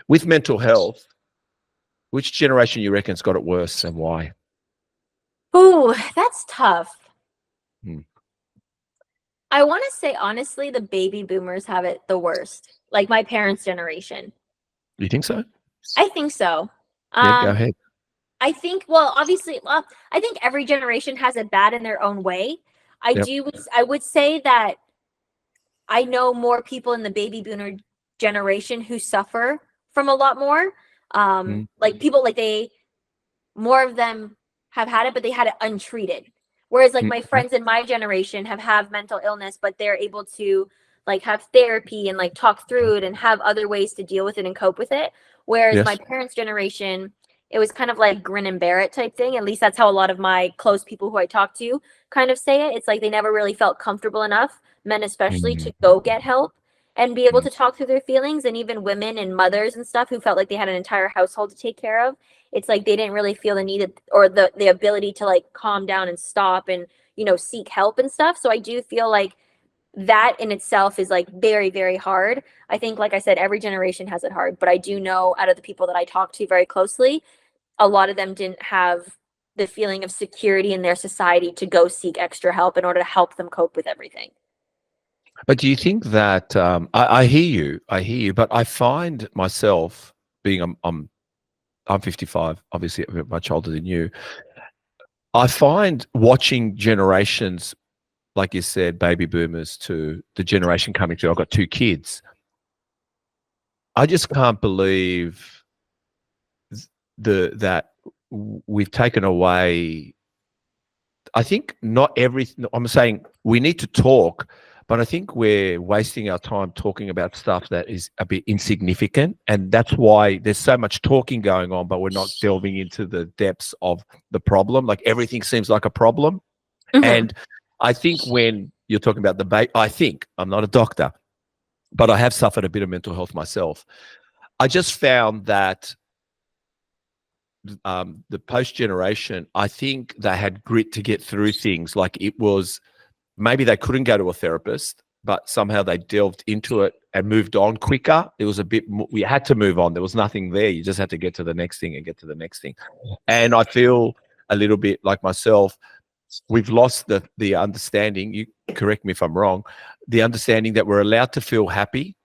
With mental health, which generation you reckon's got it worse and why? Ooh, that's tough. Hmm. I want to say honestly, the baby boomers have it the worst. Like my parents' generation. You think so? I think so. Yeah, go ahead. I think, well, obviously, I think every generation has it bad in their own way. Yep. I would say that I know more people in the baby boomer generation who suffer from a lot more. Like people, more of them have had it, but they had it untreated. Whereas like my friends in my generation have mental illness, but they're able to like have therapy and like talk through it and have other ways to deal with it and cope with it. Whereas my parents' generation, it was kind of like grin and bear it type thing. At least that's how a lot of my close people who I talk to kind of say it. It's like they never really felt comfortable enough, men especially, to go get help and be able to talk through their feelings. And even women and mothers and stuff who felt like they had an entire household to take care of. It's like they didn't really feel the need or the ability to like calm down and stop and, seek help and stuff. So I do feel like that in itself is like very, very hard. I think, like I said, every generation has it hard, but I do know out of the people that I talk to very closely, a lot of them didn't have the feeling of security in their society to go seek extra help in order to help them cope with everything. But do you think that I hear you, but I find myself being I'm 55, obviously much older than you. I find watching generations, like you said, baby boomers to the generation coming through. I've got 2 kids. I just can't believe that we've taken away. I think not everything. I'm saying we need to talk, but I think we're wasting our time talking about stuff that is a bit insignificant. And that's why there's so much talking going on, but we're not delving into the depths of the problem. Like everything seems like a problem. And I think when you're talking about I think, I'm not a doctor, but I have suffered a bit of mental health myself. I just found that the post generation, I think they had grit to get through things. Like it was, maybe they couldn't go to a therapist, but somehow they delved into it and moved on quicker. It was a bit more, we had to move on. There was nothing there. You just had to get to the next thing and get to the next thing. And I feel a little bit like myself, we've lost the understanding, you correct me if I'm wrong, the understanding that we're allowed to feel happy,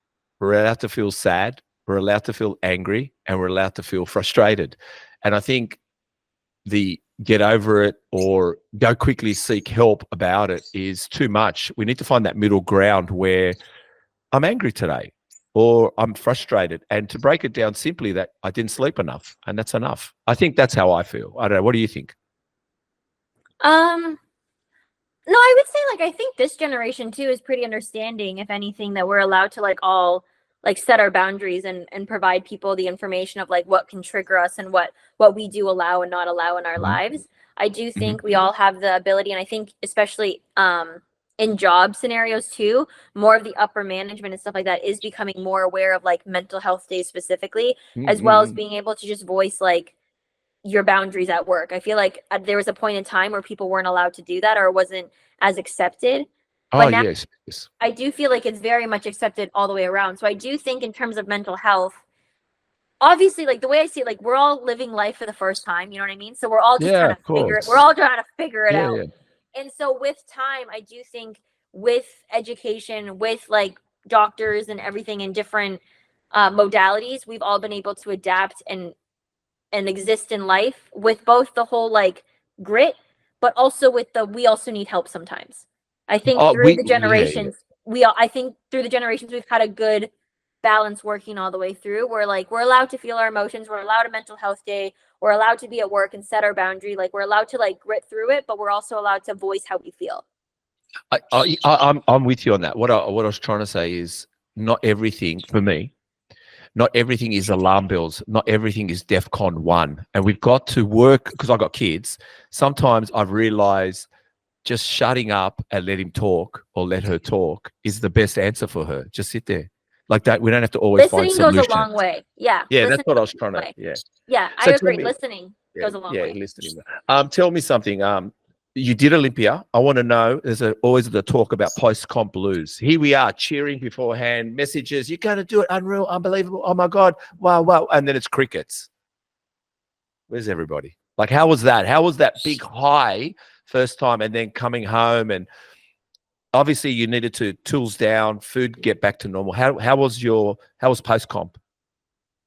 we're allowed to feel sad, we're allowed to feel angry, and we're allowed to feel frustrated. And I think the get over it or go quickly seek help about it is too much. We need to find that middle ground where I'm angry today or I'm frustrated, and to break it down simply that I didn't sleep enough, and that's enough. I think that's how I feel. I don't know. What do you think? No, I would say I think this generation too is pretty understanding, if anything, that we're allowed to all set our boundaries and provide people the information of what can trigger us and what we do allow and not allow in our lives. I do think we all have the ability, and I think especially in job scenarios too, more of the upper management and stuff like that is becoming more aware of mental health days specifically, as well as being able to just voice your boundaries at work. I feel like there was a point in time where people weren't allowed to do that or it wasn't as accepted. But now, Yes. I do feel like it's very much accepted all the way around. So I do think in terms of mental health, obviously, the way I see it, we're all living life for the first time. You know what I mean? So we're all just trying to figure it. We're all trying to figure it out. Yeah. And so with time, I do think with education, with doctors and everything, and different modalities, we've all been able to adapt and exist in life with both the whole like grit, but also with the we also need help sometimes. I think through the generations, I think through the generations we've had a good balance working all the way through. We're allowed to feel our emotions, we're allowed a mental health day, we're allowed to be at work and set our boundary, like we're allowed to like grit through it, but we're also allowed to voice how we feel. I'm with you on that. What I was trying to say is not everything for me. Not everything is alarm bells. Not everything is DEFCON 1. And we've got to work, because I've got kids. Sometimes I've realized just shutting up and let him talk or let her talk is the best answer for her. Just sit there. Like that. We don't have to always find solutions. Listening goes a long way. Yeah. Yeah, that's what I was trying to, yeah. Yeah, So I agree. Listening goes a long way. Yeah, listening. Tell me something. You did Olympia. I want to know, there's always the talk about post-comp blues. Here we are cheering beforehand, messages, you're going to do it, unreal, unbelievable, oh my God, wow, wow. And then it's crickets. Where's everybody? Like, how was that? How was that big high first time and then coming home? And obviously you needed to tools down, food, get back to normal. How was post-comp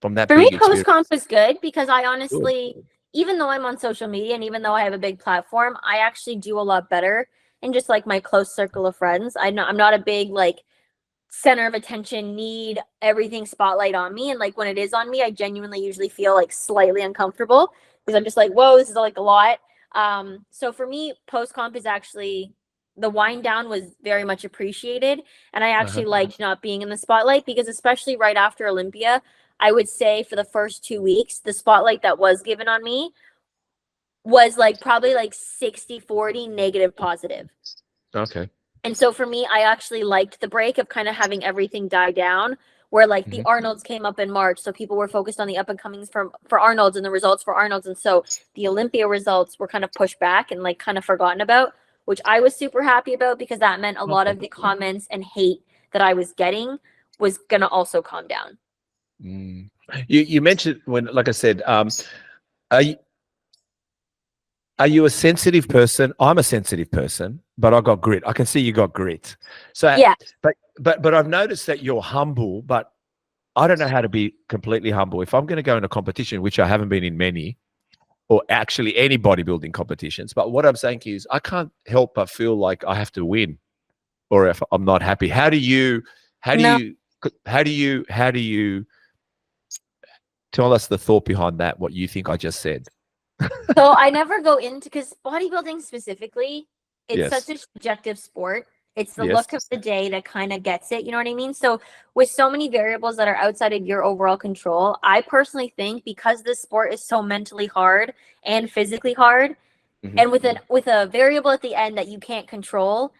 from that? For me, post-comp was good because I honestly... even though I'm on social media and even though I have a big platform, I actually do a lot better in just like my close circle of friends. I'm not a big like center of attention, need everything spotlight on me. And like when it is on me, I genuinely usually feel like slightly uncomfortable because I'm just like, whoa, this is like a lot. So for me, post-comp is actually, the wind down was very much appreciated. And I actually liked not being in the spotlight because especially right after Olympia, I would say for the first 2 weeks, the spotlight that was given on me was like probably like 60-40 negative positive. Okay. And so for me, I actually liked the break of kind of having everything die down where like the Arnolds came up in March. So people were focused on the up and comings for Arnolds and the results for Arnolds. And so the Olympia results were kind of pushed back and like kind of forgotten about, which I was super happy about because that meant a lot of the comments and hate that I was getting was going to also calm down. You mentioned when, like I said, are you a sensitive person? I'm a sensitive person, but I got grit. I can see you got grit. So yeah, but I've noticed that you're humble, but I don't know how to be completely humble. If I'm going to go in a competition, which I haven't been in many, or actually any bodybuilding competitions, but what I'm saying to you is I can't help but feel like I have to win, or if I'm not happy. How do you tell us the thought behind that, what you think I just said? So I never go into, because bodybuilding specifically, it's such a subjective sport. It's the look of the day that kind of gets it. You know what I mean? So with so many variables that are outside of your overall control, I personally think because this sport is so mentally hard and physically hard, and with a variable at the end that you can't control,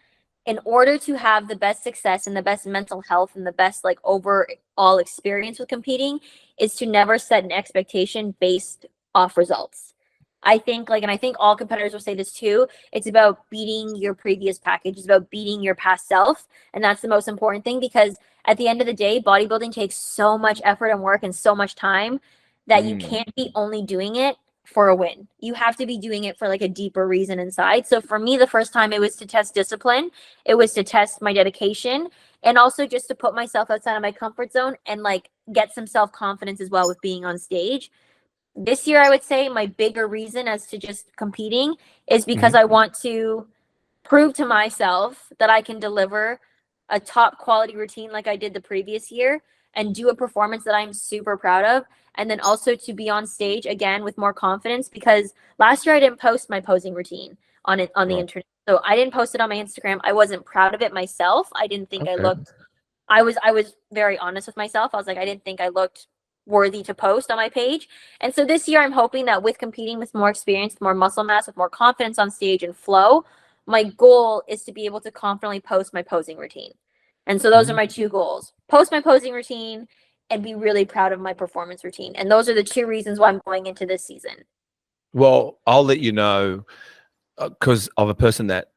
in order to have the best success and the best mental health and the best like overall experience with competing is to never set an expectation based off results. I think and I think all competitors will say this too, it's about beating your previous package. It's about beating your past self. And that's the most important thing because at the end of the day, bodybuilding takes so much effort and work and so much time that you can't be only doing it for a win. You have to be doing it for like a deeper reason inside. So for me, the first time it was to test discipline. It was to test my dedication and also just to put myself outside of my comfort zone and like get some self-confidence as well with being on stage. This year, I would say my bigger reason as to just competing is because I want to prove to myself that I can deliver a top quality routine like I did the previous year and do a performance that I'm super proud of. And then also to be on stage again with more confidence because last year I didn't post my posing routine on the internet. So I didn't post it on my Instagram. I wasn't proud of it myself. I didn't think I looked, I was very honest with myself. I was like, I didn't think I looked worthy to post on my page. And so this year I'm hoping that with competing with more experience, more muscle mass, with more confidence on stage and flow, my goal is to be able to confidently post my posing routine. And so those are my two goals. Post my posing routine and be really proud of my performance routine. And those are the two reasons why I'm going into this season. Well, I'll let you know because of a person that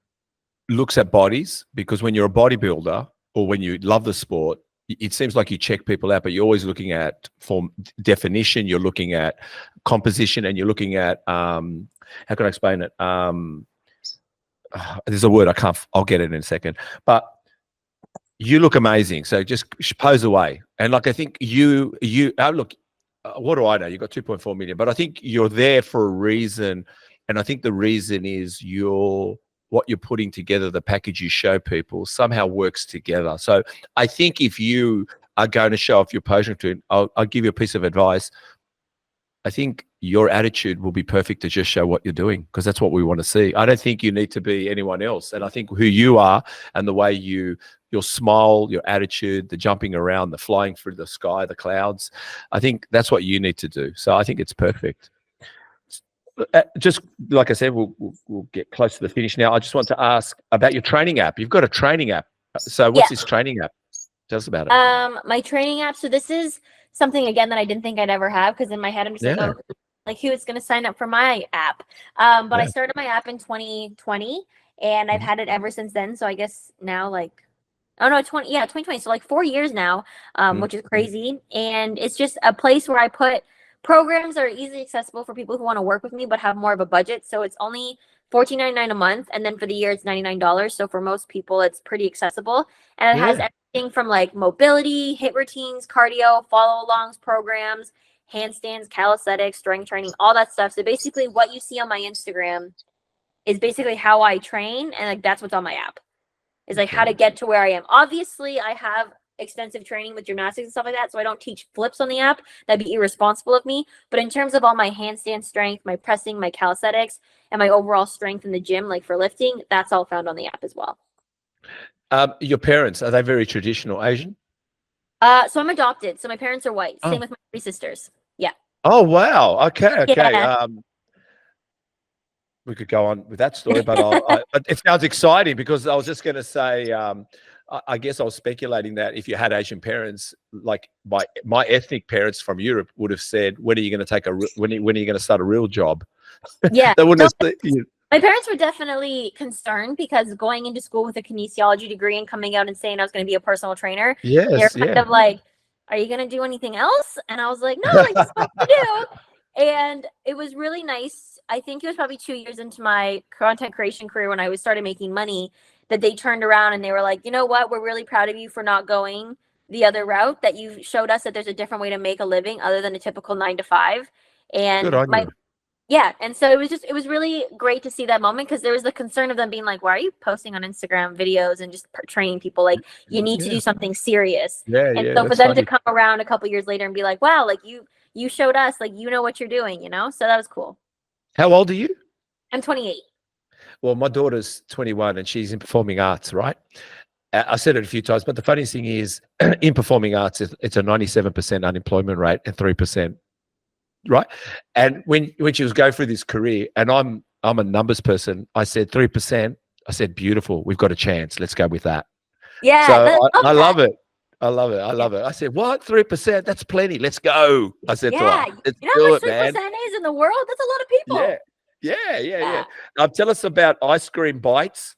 looks at bodies, because when you're a bodybuilder or when you love the sport, it seems like you check people out, but you're always looking at form definition, you're looking at composition, and you're looking at how can I explain it? There's a word I'll get it in a second. But you look amazing. So just pose away. And like, I think look, what do I know? You've got 2.4 million, but I think you're there for a reason. And I think the reason is what you're putting together, the package you show people somehow works together. So I think if you are going to show off your posing routine, I'll give you a piece of advice. I think your attitude will be perfect to just show what you're doing, because that's what we want to see. I don't think you need to be anyone else. And I think who you are and the way your smile, your attitude, the jumping around, the flying through the sky, the clouds, I think that's what you need to do. So I think it's perfect. Just like I said, we'll get close to the finish now. I just want to ask about your training app. You've got a training app. So what's this training app? Tell us about it. My training app. So this is something again that I didn't think I'd ever have, because in my head I'm just like who is going to sign up for my app? But I started my app in 2020, and I've had it ever since then. So I guess now 2020. So like 4 years now, which is crazy. And it's just a place where I put programs that are easily accessible for people who want to work with me but have more of a budget. So it's only $14.99 a month, and then for the year it's $99. So for most people it's pretty accessible, and it has everything from like mobility, HIIT routines, cardio, follow alongs, programs, handstands, calisthenics, strength training, all that stuff. So basically what you see on my Instagram is basically how I train, and like that's what's on my app. Is like how to get to where I am. Obviously I have extensive training with gymnastics and stuff like that, so I don't teach flips on the app. That'd be irresponsible of me. But in terms of all my handstand strength, my pressing, my calisthenics, and my overall strength in the gym, like for lifting, that's all found on the app as well. Your parents, are they very traditional Asian? So I'm adopted. So my parents are white. Same with my 3 sisters. Yeah. Oh wow. Okay. Yeah. We could go on with that story, but but it sounds exciting, because I was just going to say, I guess I was speculating that if you had Asian parents, like my ethnic parents from Europe would have said, "When are you going to take when are you going to start a real job?" Yeah. They wouldn't have My parents were definitely concerned, because going into school with a kinesiology degree and coming out and saying I was going to be a personal trainer, they're kind of like, "Are you going to do anything else?" And I was like, "No, like this is what I do." And it was really nice. I think it was probably 2 years into my content creation career when I started making money, that they turned around and they were like, "You know what? We're really proud of you for not going the other route, that you showed us that there's a different way to make a living other than a typical 9 to 5. And good on you. Yeah. And so it was really great to see that moment, because there was the concern of them being like, "Why are you posting on Instagram videos and just training people? Like, you need to do something serious." And so for them to come around a couple years later and be like, "Wow, like you showed us, like, you know what you're doing," So that was cool. How old are you? I'm 28. Well, my daughter's 21 and she's in performing arts, right? I said it a few times, but the funniest thing is in performing arts, it's a 97% unemployment rate and 3%, right? And when she was going through this career, and I'm a numbers person, I said 3%. I said, beautiful, we've got a chance. Let's go with that. Yeah, so I love it. I love it. I said, what? 3%? That's plenty. Let's go. I said, you to her, let's know how much do it, 3% man. is in the world? That's a lot of people. Yeah. Now tell us about ice cream bites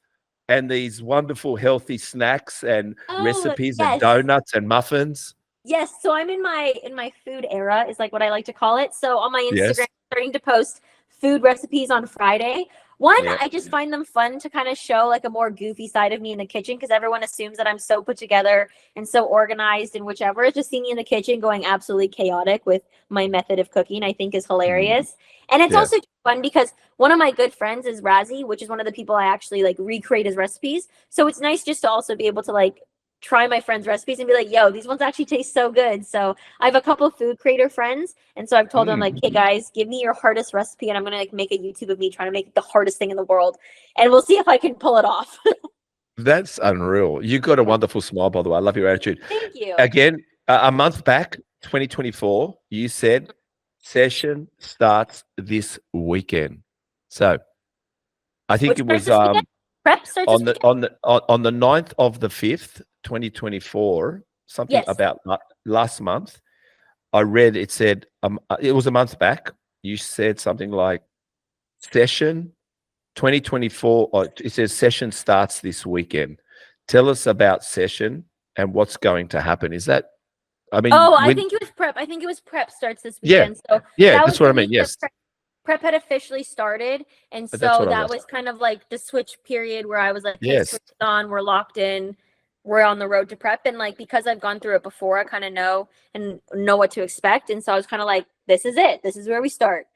and these wonderful healthy snacks and recipes and donuts and muffins. Yes. So I'm in my food era, is like what I like to call it. So on my Instagram, I'm starting to post food recipes on Friday. I just find them fun to kind of show like a more goofy side of me in the kitchen, because everyone assumes that I'm so put together and so organized and whichever. Just seeing me in the kitchen going absolutely chaotic with my method of cooking, I think is hilarious. And it's also fun because one of my good friends is Razzie, which is one of the people I actually like recreate his recipes. So it's nice just to also be able to like try my friends' recipes and be like, yo, these ones actually taste so good. So I have a couple of food creator friends. And so I've told them like, hey guys, give me your hardest recipe and I'm going to like make a YouTube of me trying to make the hardest thing in the world. And we'll see if I can pull it off. That's unreal. You got a wonderful smile, by the way. I love your attitude. Thank you. Again, a month back, 2024, you said session starts this weekend. So I think it was prep starts on the 9th of the 5th, 2024, something about last month. I read it said it was a month back. You said something like session 2024, or it says session starts this weekend. Tell us about session and what's going to happen. Is that, I mean, I think it was prep. I think it was prep starts this weekend. So that's what I mean. Yes. Prep had officially started. And so that was kind of like the switch period where I was like, hey, switched on, we're locked in. we're on the road to prep. And like, because I've gone through it before, I kind of know what to expect. And so I was kind of like, this is it. This is where we start.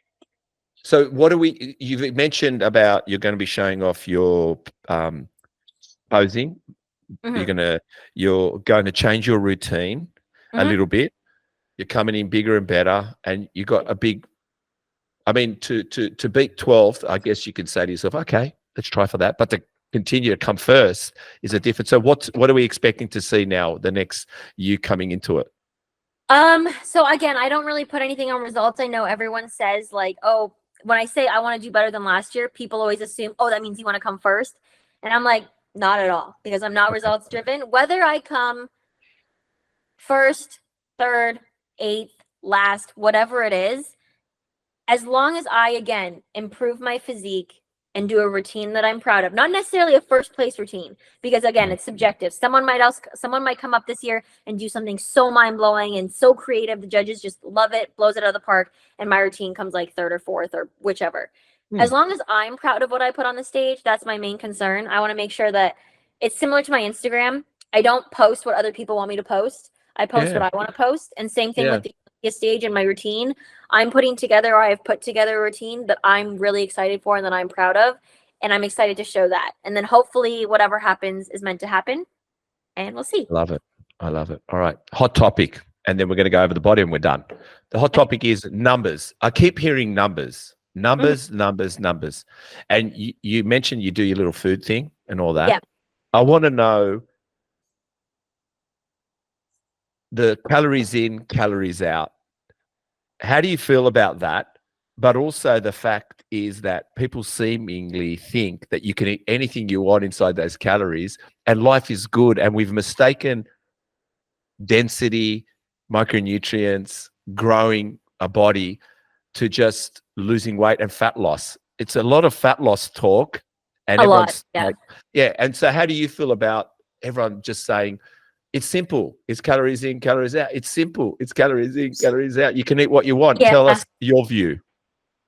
So what do we, you've mentioned about you're going to be showing off your posing. Mhm. You're going to change your routine a Mhm. little bit. You're coming in bigger and better, and you got a big, I mean, to beat 12th, I guess you could say to yourself, okay, let's try for that. But to continue to come first is a different. So what are we expecting to see now, the next you coming into it? So again, I don't really put anything on results. I know everyone says like, oh, when I say I want to do better than last year, people always assume, oh, that means you want to come first. And I'm like, not at all, because I'm not Okay. results driven. Whether I come first, third, eighth, last, whatever it is, as long as I, again, improve my physique and do a routine that I'm proud of, not necessarily a first place routine, because again, it's subjective. Someone might come up this year and do something so mind blowing and so creative. The judges just love it, blows it out of the park. And my routine comes like third or fourth or whichever. As long as I'm proud of what I put on the stage, that's my main concern. I want to make sure that it's similar to my Instagram. I don't post what other people want me to post. I post Yeah. what I want to post. And same thing Yeah. with the stage and my routine. I'm putting together, or I've put together a routine that I'm really excited for and that I'm proud of. And I'm excited to show that. And then hopefully whatever happens is meant to happen. And we'll see. Love it. I love it. All right. Hot topic. And then we're going to go over the body and we're done. The hot topic is numbers. I keep hearing numbers. Numbers. And you mentioned you do your little food thing and all that. Yeah. I want to know the calories in, calories out. How do you feel about that? But also the fact is that people seemingly think that you can eat anything you want inside those calories and life is good. And we've mistaken density, micronutrients, growing a body to just losing weight and fat loss. It's a lot of fat loss talk. And A lot. everyone's Yeah. like, yeah. And so how do you feel about everyone just saying, it's simple. It's calories in, calories out. It's simple. It's calories in, calories out. You can eat what you want. Yeah. Tell us your view.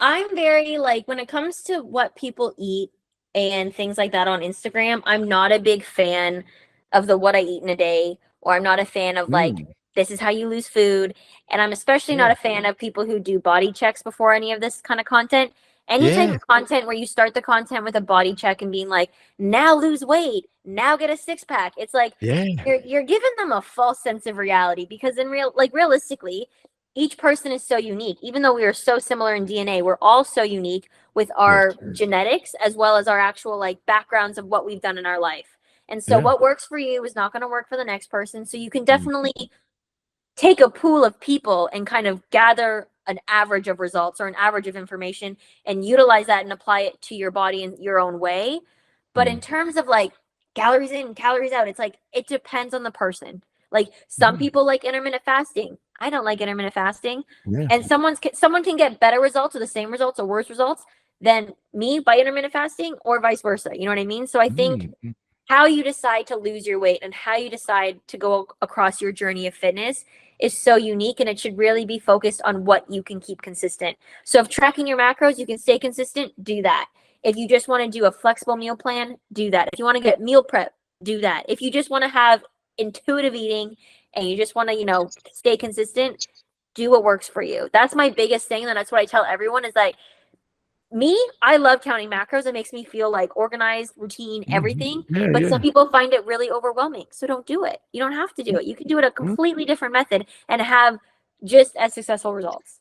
I'm very like, when it comes to what people eat and things like that on Instagram, I'm not a big fan of the what I eat in a day, or I'm not a fan of like, this is how you lose food. And I'm especially not Yeah. a fan of people who do body checks before any of this kind of content. Any type Yeah. of content where you start the content with a body check and being like, now lose weight, now get a six pack. It's like, Yeah. you're giving them a false sense of reality, because realistically, each person is so unique. Even though we are so similar in DNA, we're all so unique with our genetics as well as our actual like backgrounds of what we've done in our life. And so Yeah. what works for you is not going to work for the next person. So you can definitely take a pool of people and kind of gather an average of results or an average of information and utilize that and apply it to your body in your own way. But in terms of like calories in, calories out, it's like, it depends on the person. Like some people like intermittent fasting. I don't like intermittent fasting. Yeah. And someone can get better results or the same results or worse results than me by intermittent fasting, or vice versa. You know what I mean? So I think how you decide to lose your weight and how you decide to go across your journey of fitness is so unique, and it should really be focused on what you can keep consistent. So if tracking your macros, you can stay consistent, do that. If you just want to do a flexible meal plan, do that. If you want to get meal prep, do that. If you just want to have intuitive eating and you just want to, stay consistent, do what works for you. That's my biggest thing. And that's what I tell everyone is like, I love counting macros. It makes me feel like organized, routine, everything. But some people find it really overwhelming. So don't do it. You don't have to do it. You can do it a completely different method and have just as successful results.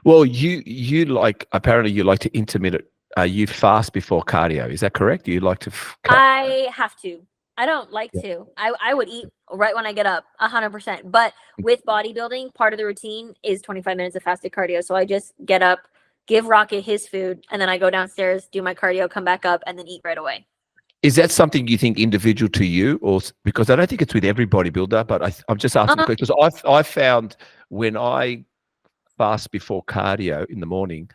Well, you like, apparently you like to intermittent. You fast before cardio. Is that correct? You like to cut? I have to. I don't like to. I would eat right when I get up, 100%. But with bodybuilding, part of the routine is 25 minutes of fasted cardio. So I just get up, give Rocket his food, and then I go downstairs, do my cardio, come back up, and then eat right away. Is that something you think individual to you, or because I don't think it's with every bodybuilder, but I'm just asking because I found when I fast before cardio in the morning,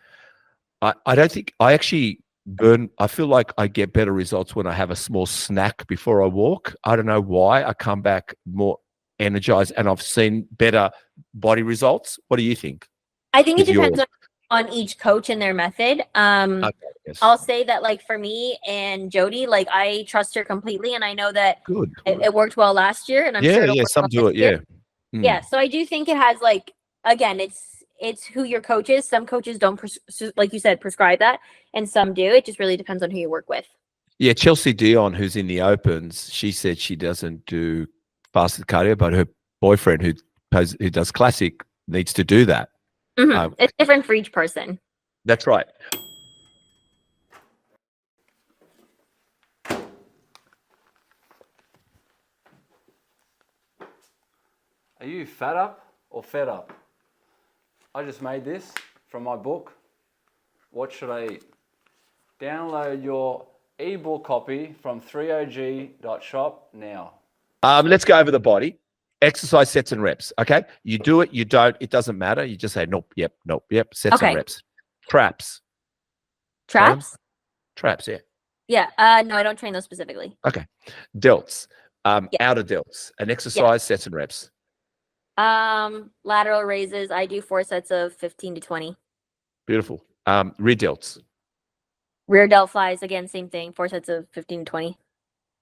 I don't think I actually burn. I feel like I get better results when I have a small snack before I walk. I don't know why. I come back more energized and I've seen better body results. What do you think? I think it depends on each coach and their method. Okay, yes. I'll say that like for me and Jody, like I trust her completely, and I know that Good. it worked well last year, and I'm Yeah, sure it'll yeah. work Some well do this it. year. Yeah. Mm. Yeah, so I do think it has like, again, it's who your coach is. Some coaches don't like you said prescribe that, and some do. It just really depends on who you work with. Yeah, Chelsea Dion, who's in the Opens, she said she doesn't do fasted cardio, but her boyfriend, who does classic, needs to do that. It's different for each person. That's right. Are you fat up or fed up? I just made this from my book, What Should I Eat? Download your ebook copy from threeog.shop now. Let's go over the body. Exercise sets and reps. Okay. You do it, you don't, it doesn't matter. You just say, nope, yep, sets and Okay. reps. Traps. Traps? Traps, yeah. Yeah. No, I don't train those specifically. Okay. Delts. Outer delts. An exercise sets and reps. Lateral raises. I do 4 sets of 15 to 20. Beautiful. Rear delts. Rear delt flies, again, same thing. 4 sets of 15 to 20.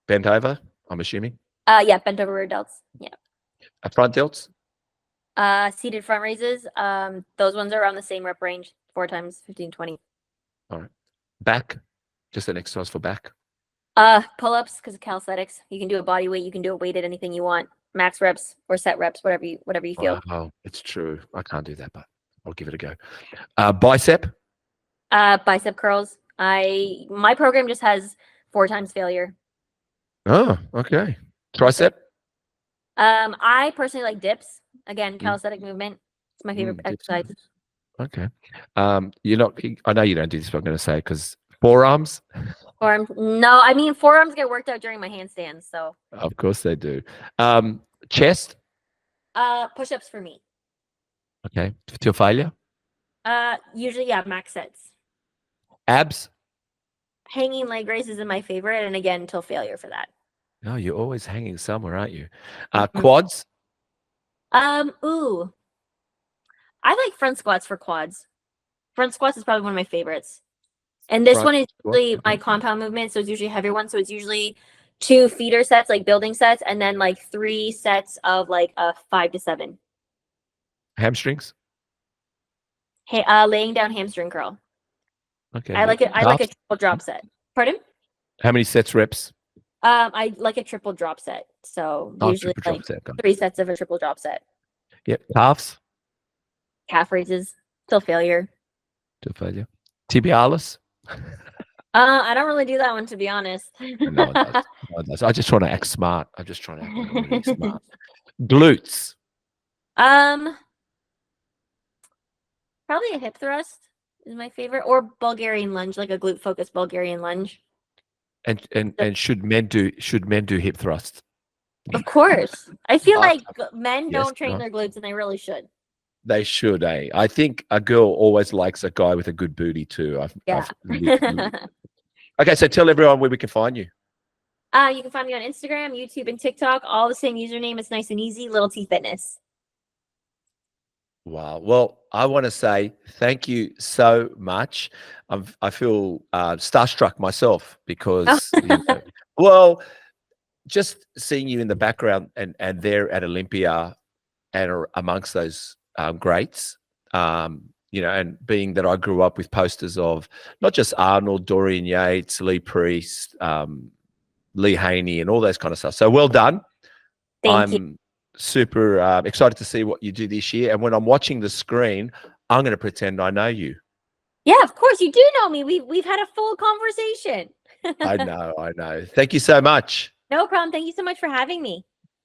Bent over, I'm assuming. Yeah, bent over rear delts. Yeah. Front delts. Seated front raises. Those ones are around the same rep range. 4 times 15, 20. All right. Back. Just an exercise for back. Pull-ups because of calisthenics. You can do a body weight. You can do a weighted, anything you want. Max reps or set reps, whatever you feel. Oh, it's true. I can't do that, but I'll give it a go. Bicep. Bicep curls. My program just has 4 times failure. Oh, okay. Tricep. I personally like dips. Again, calisthenic movement. It's my favorite exercise. Okay. You're not. I know you don't do this, but I'm going to say because forearms. Forearms. No, I mean forearms get worked out during my handstands. So. Of course they do. Chest. Push-ups for me. Okay. Till failure. Usually, yeah, max sets. Abs. Hanging leg raises is my favorite, and again, till failure for that. No, you're always hanging somewhere, aren't you? Quads. Ooh. I like front squats for quads. Front squats is probably one of my favorites. And this one is usually my compound movement, so it's usually a heavier one. So it's usually 2 feeder sets, like building sets, and then like 3 sets of like a 5 to 7. Hamstrings. Hey, laying down hamstring curl. Okay. I like it. I like a triple drop set. Pardon? How many sets, reps? I like a triple drop set. So usually like 3 sets of a triple drop set. Yep. Calves. Calf raises till failure. Till failure. Tibialis. I don't really do that one, to be honest. No, it does. No, it does. I just want to act smart. I'm just trying to act really smart. Glutes. Probably a hip thrust is my favorite, or Bulgarian lunge, like a glute focused Bulgarian lunge. And should men do hip thrust? Of course. I feel like men don't train their glutes, and they really should. They should, eh? I think a girl always likes a guy with a good booty too. Okay, so tell everyone where we can find you. You can find me on Instagram, YouTube, and TikTok. All the same username. It's nice and easy. LittleTFitness. Wow. Well, I want to say thank you so much. I feel starstruck myself because, well, just seeing you in the background and there at Olympia and amongst those greats, and being that I grew up with posters of not just Arnold, Dorian Yates, Lee Priest, Lee Haney, and all those kind of stuff. So well done. Thank you. Super excited to see what you do this year. And when I'm watching the screen, I'm going to pretend I know you. Yeah, of course. You do know me. We've had a full conversation. I know. Thank you so much. No problem. Thank you so much for having me.